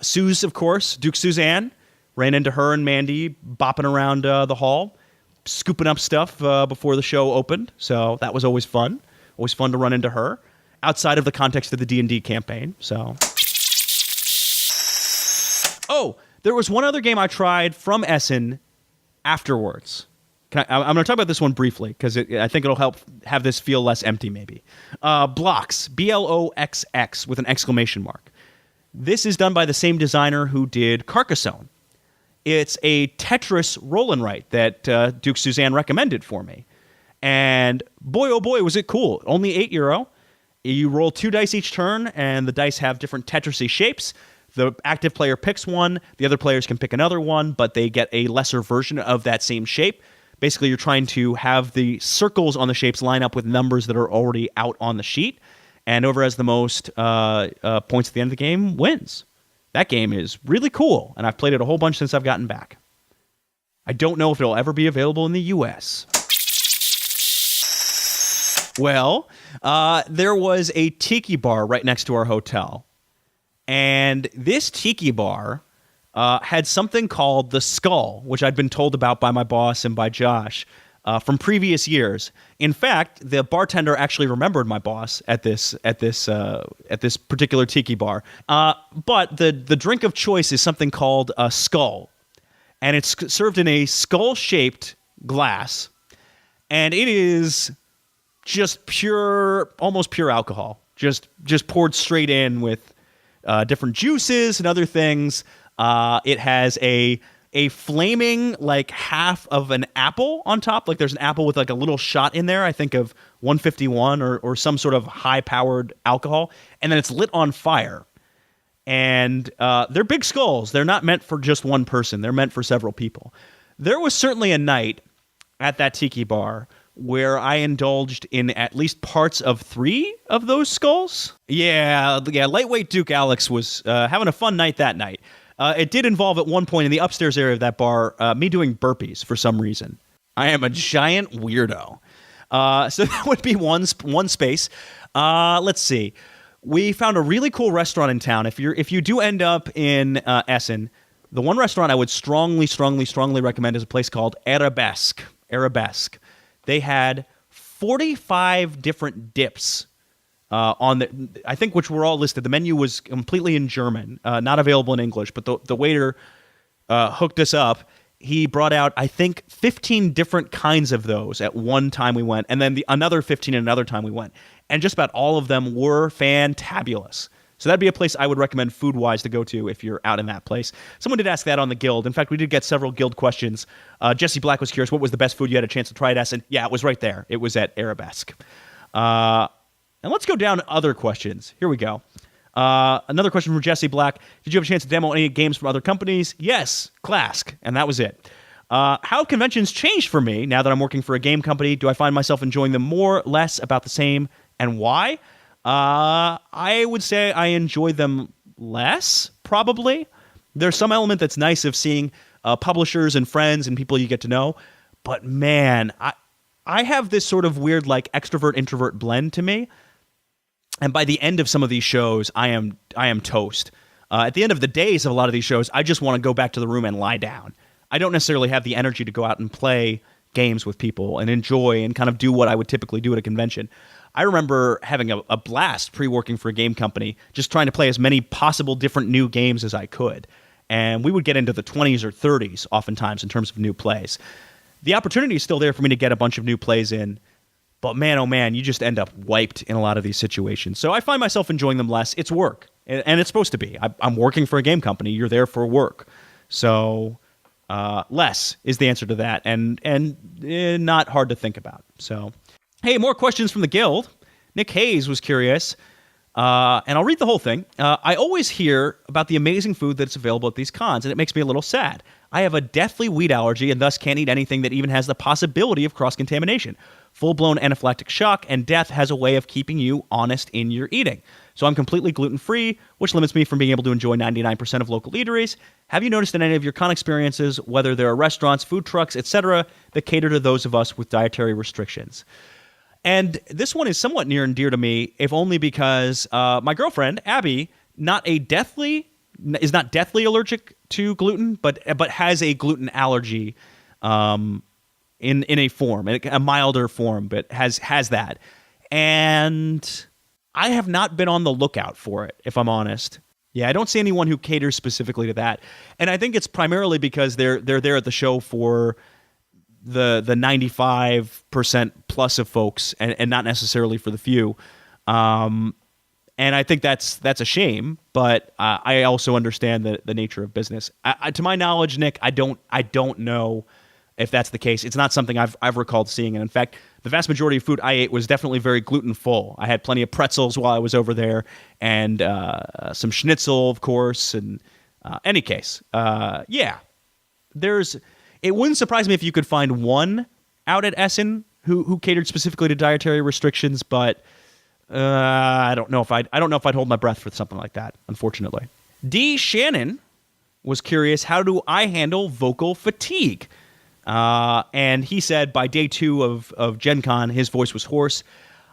A: Suze, of course, Duke Suzanne. Ran into her and Mandy bopping around the hall, scooping up stuff before the show opened. So that was always fun. Always fun to run into her outside of the context of the D&D campaign. So, oh, there was one other game I tried from Essen afterwards. I'm going to talk about this one briefly because I think it'll help have this feel less empty, maybe. Blocks, Bloxx with an exclamation mark. This is done by the same designer who did Carcassonne. It's a Tetris roll and write that Duke Suzanne recommended for me. And boy, oh boy, was it cool. Only €8. You roll 2 dice each turn, and the dice have different Tetris-y shapes. the active player picks one, the other players can pick another one, but they get a lesser version of that same shape. Basically, you're trying to have the circles on the shapes line up with numbers that are already out on the sheet, and whoever has the most points at the end of the game wins. That game is really cool, and I've played it a whole bunch since I've gotten back. I don't know if it'll ever be available in the US. Well, there was a tiki bar right next to our hotel, and this tiki bar had something called the Skull, which I'd been told about by my boss and by Josh from previous years. In fact, the bartender actually remembered my boss at this particular tiki bar. But the drink of choice is something called a Skull, and it's served in a skull-shaped glass, and it is just pure, almost pure alcohol, just poured straight in with different juices and other things. It has a flaming, like, half of an apple on top. Like, there's an apple with, like, a little shot in there, I think of 151 or some sort of high-powered alcohol. And then it's lit on fire. And they're big skulls. They're not meant for just one person. They're meant for several people. There was certainly a night at that tiki bar where I indulged in at least parts of 3 of those skulls. Yeah, lightweight Duke Alex was having a fun night that night. It did involve at one point in the upstairs area of that bar me doing burpees for some reason. I am a giant weirdo. So that would be one space. Let's see. We found a really cool restaurant in town. If you do end up in Essen, the one restaurant I would strongly recommend is a place called Arabesque. They had 45 different dips on the, I think, which were all listed. The menu was completely in German, not available in English, but the waiter hooked us up. He brought out, I think, 15 different kinds of those at one time we went, and then another 15 another time we went. And just about all of them were fantabulous. So that'd be a place I would recommend food-wise to go to if you're out in that place. Someone did ask that on the Guild. In fact, we did get several Guild questions. Jesse Black was curious, what was the best food you had a chance to try at Essen? Yeah, it was right there. It was at Arabesque. And let's go down to other questions. Here we go. Another question from Jesse Black. Did you have a chance to demo any games from other companies? Yes, Clask. And that was it. How have conventions changed for me now that I'm working for a game company? Do I find myself enjoying them more, less, about the same, and why? I would say I enjoy them less, probably. There's some element that's nice of seeing publishers and friends and people you get to know. But man, I have this sort of weird, like, extrovert-introvert blend to me. And by the end of some of these shows, I am toast. At the end of the days of a lot of these shows, I just want to go back to the room and lie down. I don't necessarily have the energy to go out and play games with people and enjoy and kind of do what I would typically do at a convention. I remember having a blast pre-working for a game company, just trying to play as many possible different new games as I could. And we would get into the 20s or 30s oftentimes in terms of new plays. The opportunity is still there for me to get a bunch of new plays in, but man, oh man, you just end up wiped in a lot of these situations. So I find myself enjoying them less. It's work, and it's supposed to be. I'm working for a game company. You're there for work. So less is the answer to that, and not hard to think about. So, hey, more questions from the Guild. Nick Hayes was curious, and I'll read the whole thing. I always hear about the amazing food that's available at these cons, and it makes me a little sad. I have a deathly wheat allergy and thus can't eat anything that even has the possibility of cross-contamination. Full-blown anaphylactic shock and death has a way of keeping you honest in your eating. So I'm completely gluten-free, which limits me from being able to enjoy 99% of local eateries. Have you noticed in any of your con experiences, whether there are restaurants, food trucks, etc., that cater to those of us with dietary restrictions? And this one is somewhat near and dear to me, if only because my girlfriend, Abby, is not deathly allergic to gluten, but has a gluten allergy in a form, a milder form, but has that. And I have not been on the lookout for it, if I'm honest. Yeah, I don't see anyone who caters specifically to that. And I think it's primarily because they're there at the show for the 95% plus of folks and not necessarily for the few. And I think that's a shame, but I also understand the nature of business. To my knowledge, Nick, I don't know if that's the case. It's not something I've recalled seeing. And in fact, the vast majority of food I ate was definitely very gluten-full. I had plenty of pretzels while I was over there, and some schnitzel, of course. And any case, yeah, it wouldn't surprise me if you could find one out at Essen who catered specifically to dietary restrictions, but I don't know if I'd hold my breath for something like that, unfortunately. D. Shannon was curious, how do I handle vocal fatigue? And he said by day 2 of Gen Con, his voice was hoarse.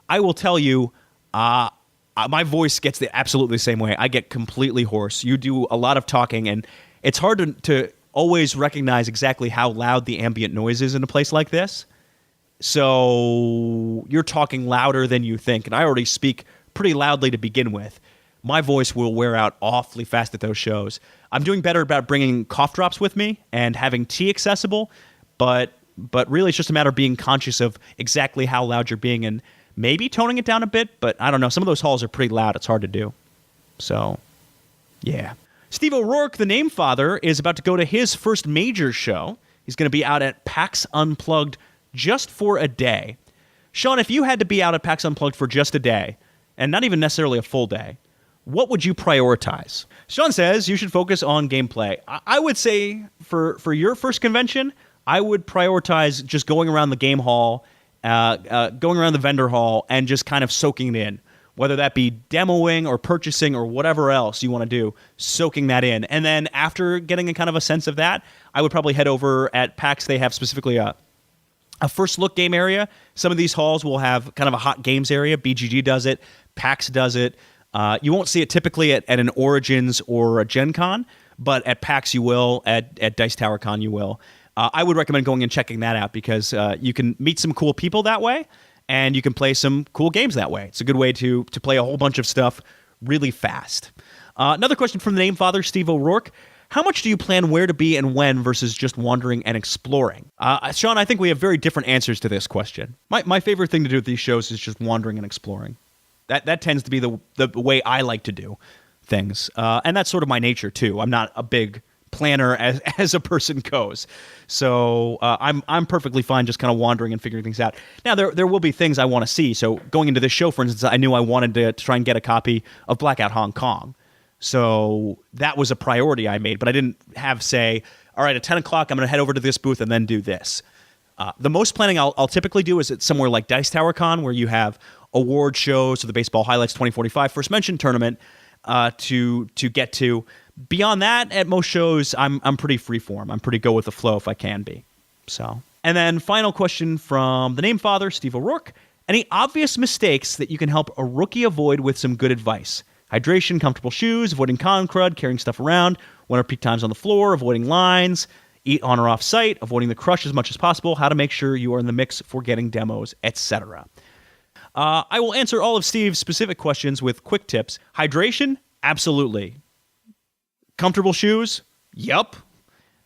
A: I will tell you, my voice gets absolutely the same way. I get completely hoarse. You do a lot of talking, and it's hard to always recognize exactly how loud the ambient noise is in a place like this. So you're talking louder than you think, and I already speak pretty loudly to begin with. My voice will wear out awfully fast at those shows. I'm doing better about bringing cough drops with me and having tea accessible, but really it's just a matter of being conscious of exactly how loud you're being and maybe toning it down a bit, but I don't know. Some of those halls are pretty loud. It's hard to do. So, yeah. Steve O'Rourke, the name father, is about to go to his first major show. He's going to be out at PAX Unplugged just for a day. Sean, if you had to be out at PAX Unplugged for just a day, and not even necessarily a full day, what would you prioritize? Sean says you should focus on gameplay. I would say for your first convention, I would prioritize just going around the game hall, going around the vendor hall, and just kind of soaking it in. Whether that be demoing or purchasing or whatever else you want to do, soaking that in. And then after getting a kind of a sense of that, I would probably head over at PAX. They have specifically a first look game area. Some of these halls will have kind of a hot games area. BGG does it. PAX does it. You won't see it typically at an Origins or a Gen Con, but at PAX you will, at Dice Tower Con you will. I would recommend going and checking that out because you can meet some cool people that way, and you can play some cool games that way. It's a good way to play a whole bunch of stuff really fast. Another question from the name father, Steve O'Rourke. How much do you plan where to be and when versus just wandering and exploring? Sean, I think we have very different answers to this question. My favorite thing to do at these shows is just wandering and exploring. That tends to be the way I like to do things. And that's sort of my nature, too. I'm not a big planner as a person goes. So I'm perfectly fine just kind of wandering and figuring things out. Now, there will be things I want to see. So going into this show, for instance, I knew I wanted to try and get a copy of Blackout Hong Kong. So that was a priority I made. But I didn't have, say, all right, at 10 o'clock, I'm going to head over to this booth and then do this. The most planning I'll typically do is at somewhere like Dice Tower Con, where you have award shows, so the Baseball Highlights 2045 First Mention Tournament to get to. Beyond that, at most shows, I'm pretty freeform. I'm pretty go with the flow if I can be. So, and then final question from the name father, Steve O'Rourke. Any obvious mistakes that you can help a rookie avoid with some good advice? Hydration, comfortable shoes, avoiding con crud, carrying stuff around, winter peak times on the floor, avoiding lines, eat on or off site, avoiding the crush as much as possible, how to make sure you are in the mix for getting demos, etc. I will answer all of Steve's specific questions with quick tips. Hydration, absolutely. Comfortable shoes, yep.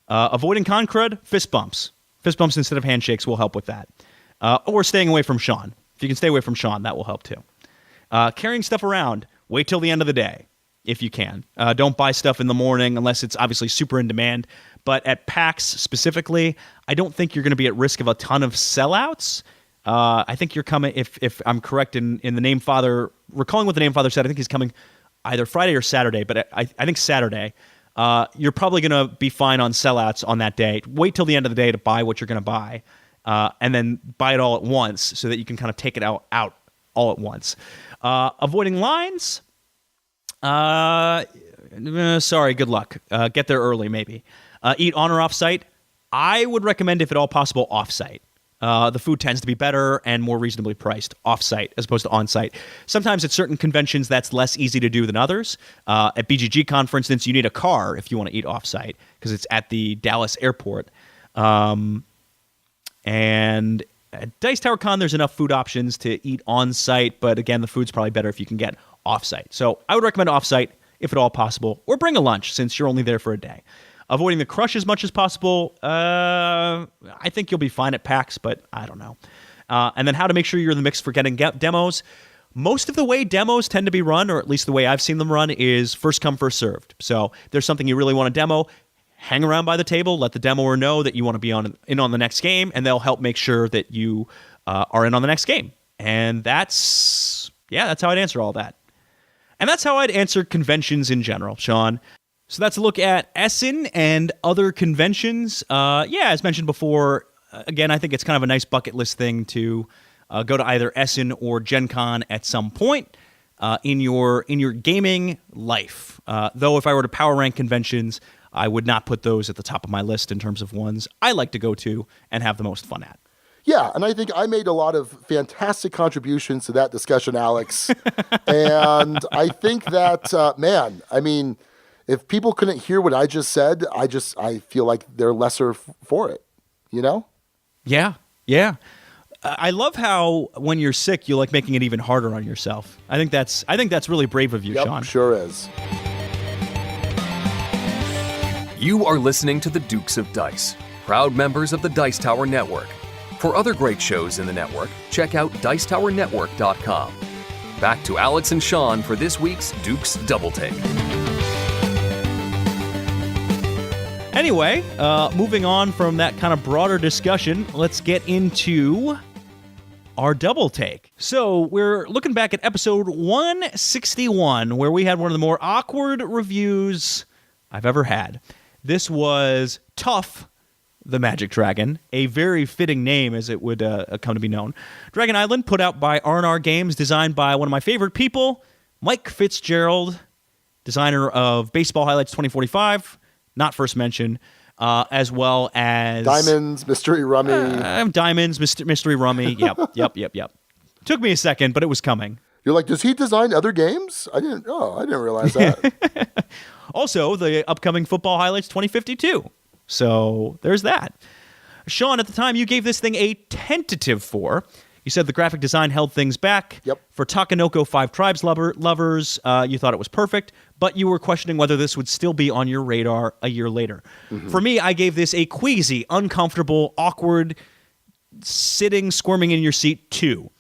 A: Avoiding con crud, fist bumps. Fist bumps instead of handshakes will help with that. Or staying away from Sean. If you can stay away from Sean, that will help too. Carrying stuff around, wait till the end of the day, if you can. Don't buy stuff in the morning unless it's obviously super in demand. But at PAX specifically, I don't think you're going to be at risk of a ton of sellouts. I think you're coming, if I'm correct in the name father, recalling what the name father said, I think he's coming either Friday or Saturday, but I think Saturday. You're probably going to be fine on sellouts on that day. Wait till the end of the day to buy what you're going to buy, and then buy it all at once so that you can kind of take it out all at once. Avoiding lines, sorry, good luck. Get there early, maybe. Eat on or off-site. I would recommend, if at all possible, off-site. The food tends to be better and more reasonably priced off-site as opposed to on-site. Sometimes at certain conventions, that's less easy to do than others. At BGG Con, for instance, you need a car if you want to eat off-site because it's at the Dallas airport. And at Dice Tower Con, there's enough food options to eat on-site, but again, the food's probably better if you can get off-site. So I would recommend off-site if at all possible, or bring a lunch since you're only there for a day. Avoiding the crush as much as possible, I think you'll be fine at PAX, but I don't know. And then how to make sure you're in the mix for getting demos. Most of the way demos tend to be run, or at least the way I've seen them run, is first come, first served. So if there's something you really want to demo, hang around by the table, let the demoer know that you want to be in on the next game, and they'll help make sure that you are in on the next game. And that's how I'd answer all that. And that's how I'd answer conventions in general, Sean. So that's a look at Essen and other conventions. As mentioned before, again, I think it's kind of a nice bucket list thing to go to either Essen or Gen Con at some point in your gaming life. Though if I were to power rank conventions, I would not put those at the top of my list in terms of ones I like to go to and have the most fun at.
C: Yeah, and I think I made a lot of fantastic contributions to that discussion, Alex. And I think that, if people couldn't hear what I just said, I feel like they're lesser for it, you know?
A: Yeah. I love how when you're sick, you like making it even harder on yourself. I think that's really brave of you, Sean.
C: Sure is.
B: You are listening to the Dukes of Dice, proud members of the Dice Tower Network. For other great shows in the network, check out dicetowernetwork.com. Back to Alex and Sean for this week's Dukes Double Take.
A: Anyway, moving on from that kind of broader discussion, let's get into our double take. So we're looking back at episode 161, where we had one of the more awkward reviews I've ever had. This was Tough, the Magic Dragon, a very fitting name as it would come to be known. Dragon Island, put out by R&R Games, designed by one of my favorite people, Mike Fitzgerald, designer of Baseball Highlights 2045, not first mention, as well as...
C: Diamonds, Mystery Rummy.
A: Diamonds, Mystery Rummy, yep. Took me a second, but it was coming.
C: You're like, does he design other games? I didn't realize that.
A: Also, the upcoming Football Highlights 2052. So there's that. Sean, at the time, you gave this thing a tentative 4. You said the graphic design held things back.
C: Yep.
A: For Takanoko 5 Tribes lovers, you thought it was perfect, but you were questioning whether this would still be on your radar a year later. Mm-hmm. For me, I gave this a queasy, uncomfortable, awkward, sitting, squirming in your seat 2.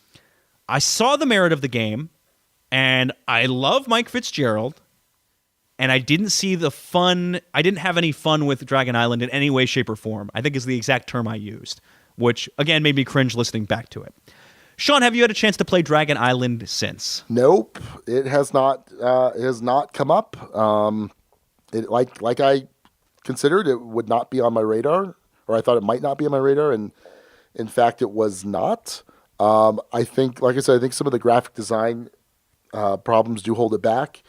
A: I saw the merit of the game, and I love Mike Fitzgerald, and I didn't see the fun. I didn't have any fun with Dragon Island in any way, shape, or form, I think is the exact term I used, which, again, made me cringe listening back to it. Sean, have you had a chance to play Dragon Island since?
C: Nope. It has not come up. Like I considered, it would not be on my radar, or I thought it might not be on my radar, and in fact, it was not. I think, like I said, I think some of the graphic design problems do hold it back.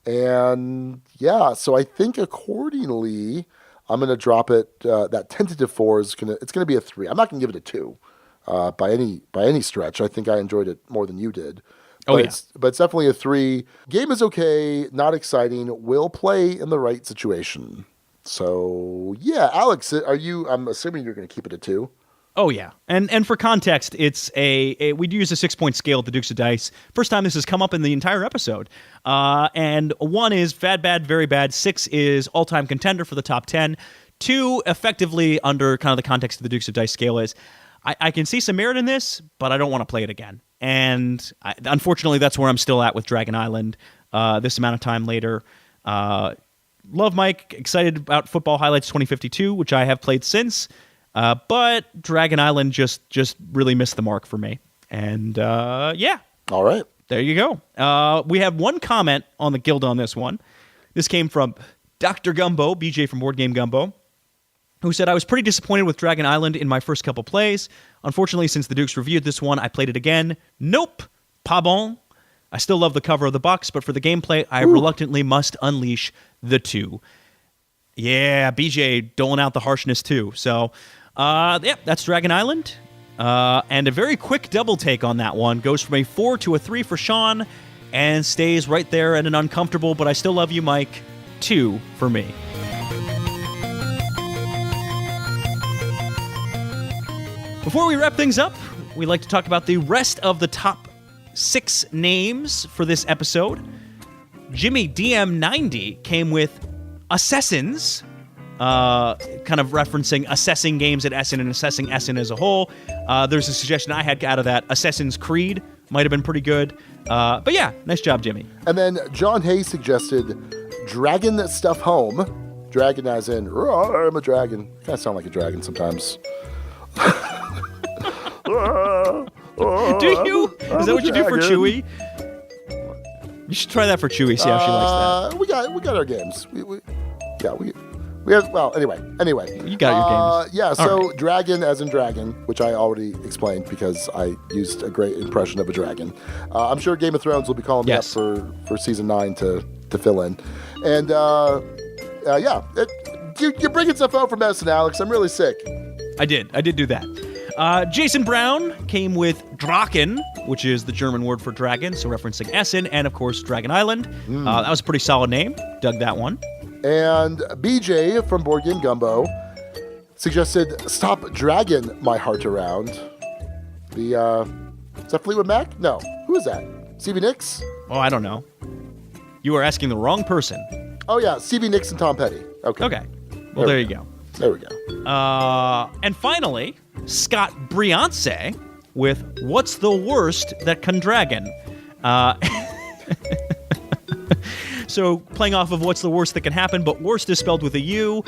C: And yeah, so I think accordingly, I'm going to drop it. That tentative 4 it's going to be a 3. I'm not going to give it a 2 by any stretch. I think I enjoyed it more than you did. But it's definitely a 3. Game is okay, not exciting. Will play in the right situation. So yeah, Alex, I'm assuming you're going to keep it a 2.
A: Oh, yeah. And for context, it's we do use a 6-point scale at the Dukes of Dice. First time this has come up in the entire episode. And 1 is bad, very bad. 6 is all-time contender for the top 10. 2, effectively, under kind of the context of the Dukes of Dice scale, is I can see some merit in this, but I don't want to play it again. And unfortunately, that's where I'm still at with Dragon Island this amount of time later. Love Mike, excited about Football Highlights 2052, which I have played since. But Dragon Island just really missed the mark for me. And yeah.
C: All right.
A: There you go. We have one comment on the guild on this one. This came from Dr. Gumbo, BJ from Board Game Gumbo, who said, I was pretty disappointed with Dragon Island in my first couple plays. Unfortunately, since the Dukes reviewed this one, I played it again. Nope. Pas bon. I still love the cover of the box, but for the gameplay, I reluctantly must unleash the 2. Yeah, BJ doling out the harshness too. So... that's Dragon Island. And a very quick double take on that one. Goes from a 4 to a 3 for Sean and stays right there at an uncomfortable, but I still love you, Mike, 2 for me. Before we wrap things up, we'd like to talk about the rest of the top 6 names for this episode. Jimmy DM90 came with Assassins, kind of referencing assessing games at Essen and assessing Essen as a whole. There's a suggestion I had out of that. Assassin's Creed might have been pretty good. But yeah, nice job, Jimmy.
C: And then John Hay suggested Dragon Stuff Home. Dragon as in, I'm a dragon. Kind of sound like a dragon sometimes.
A: Do you? Is that what you do for
C: dragon.
A: Chewie? You should try that for Chewie. See how she likes
C: We got our games. We have. Well, anyway.
A: that. You got your games.
C: Yeah.
A: All
C: So
A: right.
C: dragon, as in dragon, which I already explained because I used a great impression of a dragon. I'm sure Game of Thrones will be calling
A: Yes.
C: me up for season 9 to fill in, and you're bringing stuff out for medicine, Alex. I'm really sick.
A: I did do that. Jason Brown came with Draken, which is the German word for dragon, so referencing Essen, and of course Dragon Island. That was a pretty solid name. Dug that one.
C: And BJ from Board Game Gumbo suggested "Stop Dragging My Heart Around." Is that Fleetwood Mac? No. Who is that? Stevie Nicks?
A: Oh, I don't know. You are asking the wrong person.
C: Oh yeah, Stevie Nicks and Tom Petty. Okay.
A: Well, there you go.
C: There we go.
A: And finally, Scott Briance with "What's the Worst That Can Dragon?" So playing off of what's the worst that can happen, but worst is spelled with a U.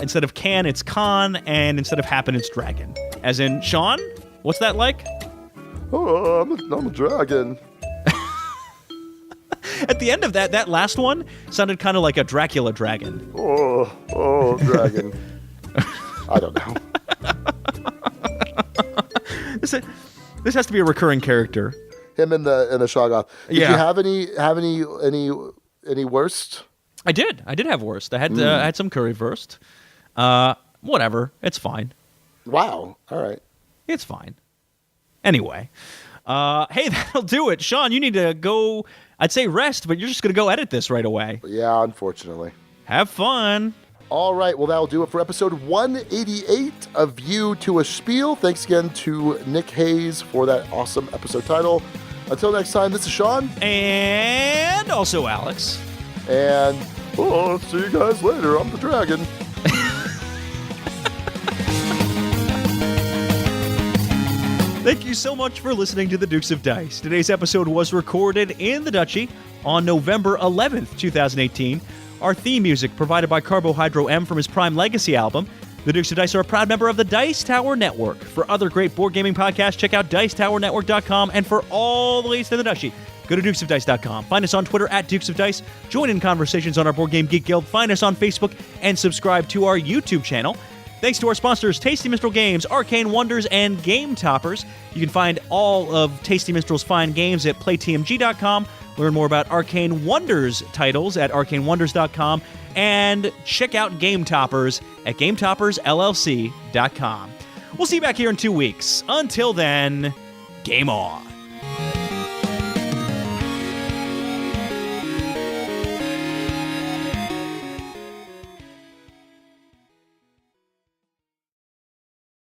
A: Instead of can, it's con, and instead of happen, it's dragon. As in, Sean, what's that like?
C: Oh, I'm a dragon.
A: At the end of that last one sounded kind of like a Dracula dragon.
C: Oh, dragon. I don't know.
A: This has to be a recurring character.
C: Him in the Shoggoth. Did
A: Yeah.
C: you have any worst?
A: I did have worst. I had some currywurst. Whatever. It's fine.
C: Wow. All right.
A: It's fine. Anyway, hey, that'll do it. Sean, you need to go, I'd say rest, but you're just going to go edit this right away.
C: Yeah, unfortunately.
A: Have fun.
C: All right, well, that'll do it for episode 188 of View to a Spiel. Thanks again to Nick Hayes for that awesome episode title. Until next time, this is Sean.
A: And also Alex.
C: And, see you guys later. I'm the dragon.
A: Thank you so much for listening to the Dukes of Dice. Today's episode was recorded in the Duchy on November 11th, 2018. Our theme music provided by Carbohydro M from his Prime Legacy album. The Dukes of Dice are a proud member of the Dice Tower Network. For other great board gaming podcasts, check out dicetowernetwork.com. And for all the latest in the Duchy, go to dukesofdice.com. Find us on Twitter at Dukes of Dice. Join in conversations on our Board Game Geek Guild. Find us on Facebook and subscribe to our YouTube channel. Thanks to our sponsors, Tasty Minstrel Games, Arcane Wonders, and Game Toppers. You can find all of Tasty Minstrel's fine games at playtmg.com. Learn more about Arcane Wonders titles at arcanewonders.com. And check out Game Toppers at gametoppersllc.com. We'll see you back here in 2 weeks. Until then, game on.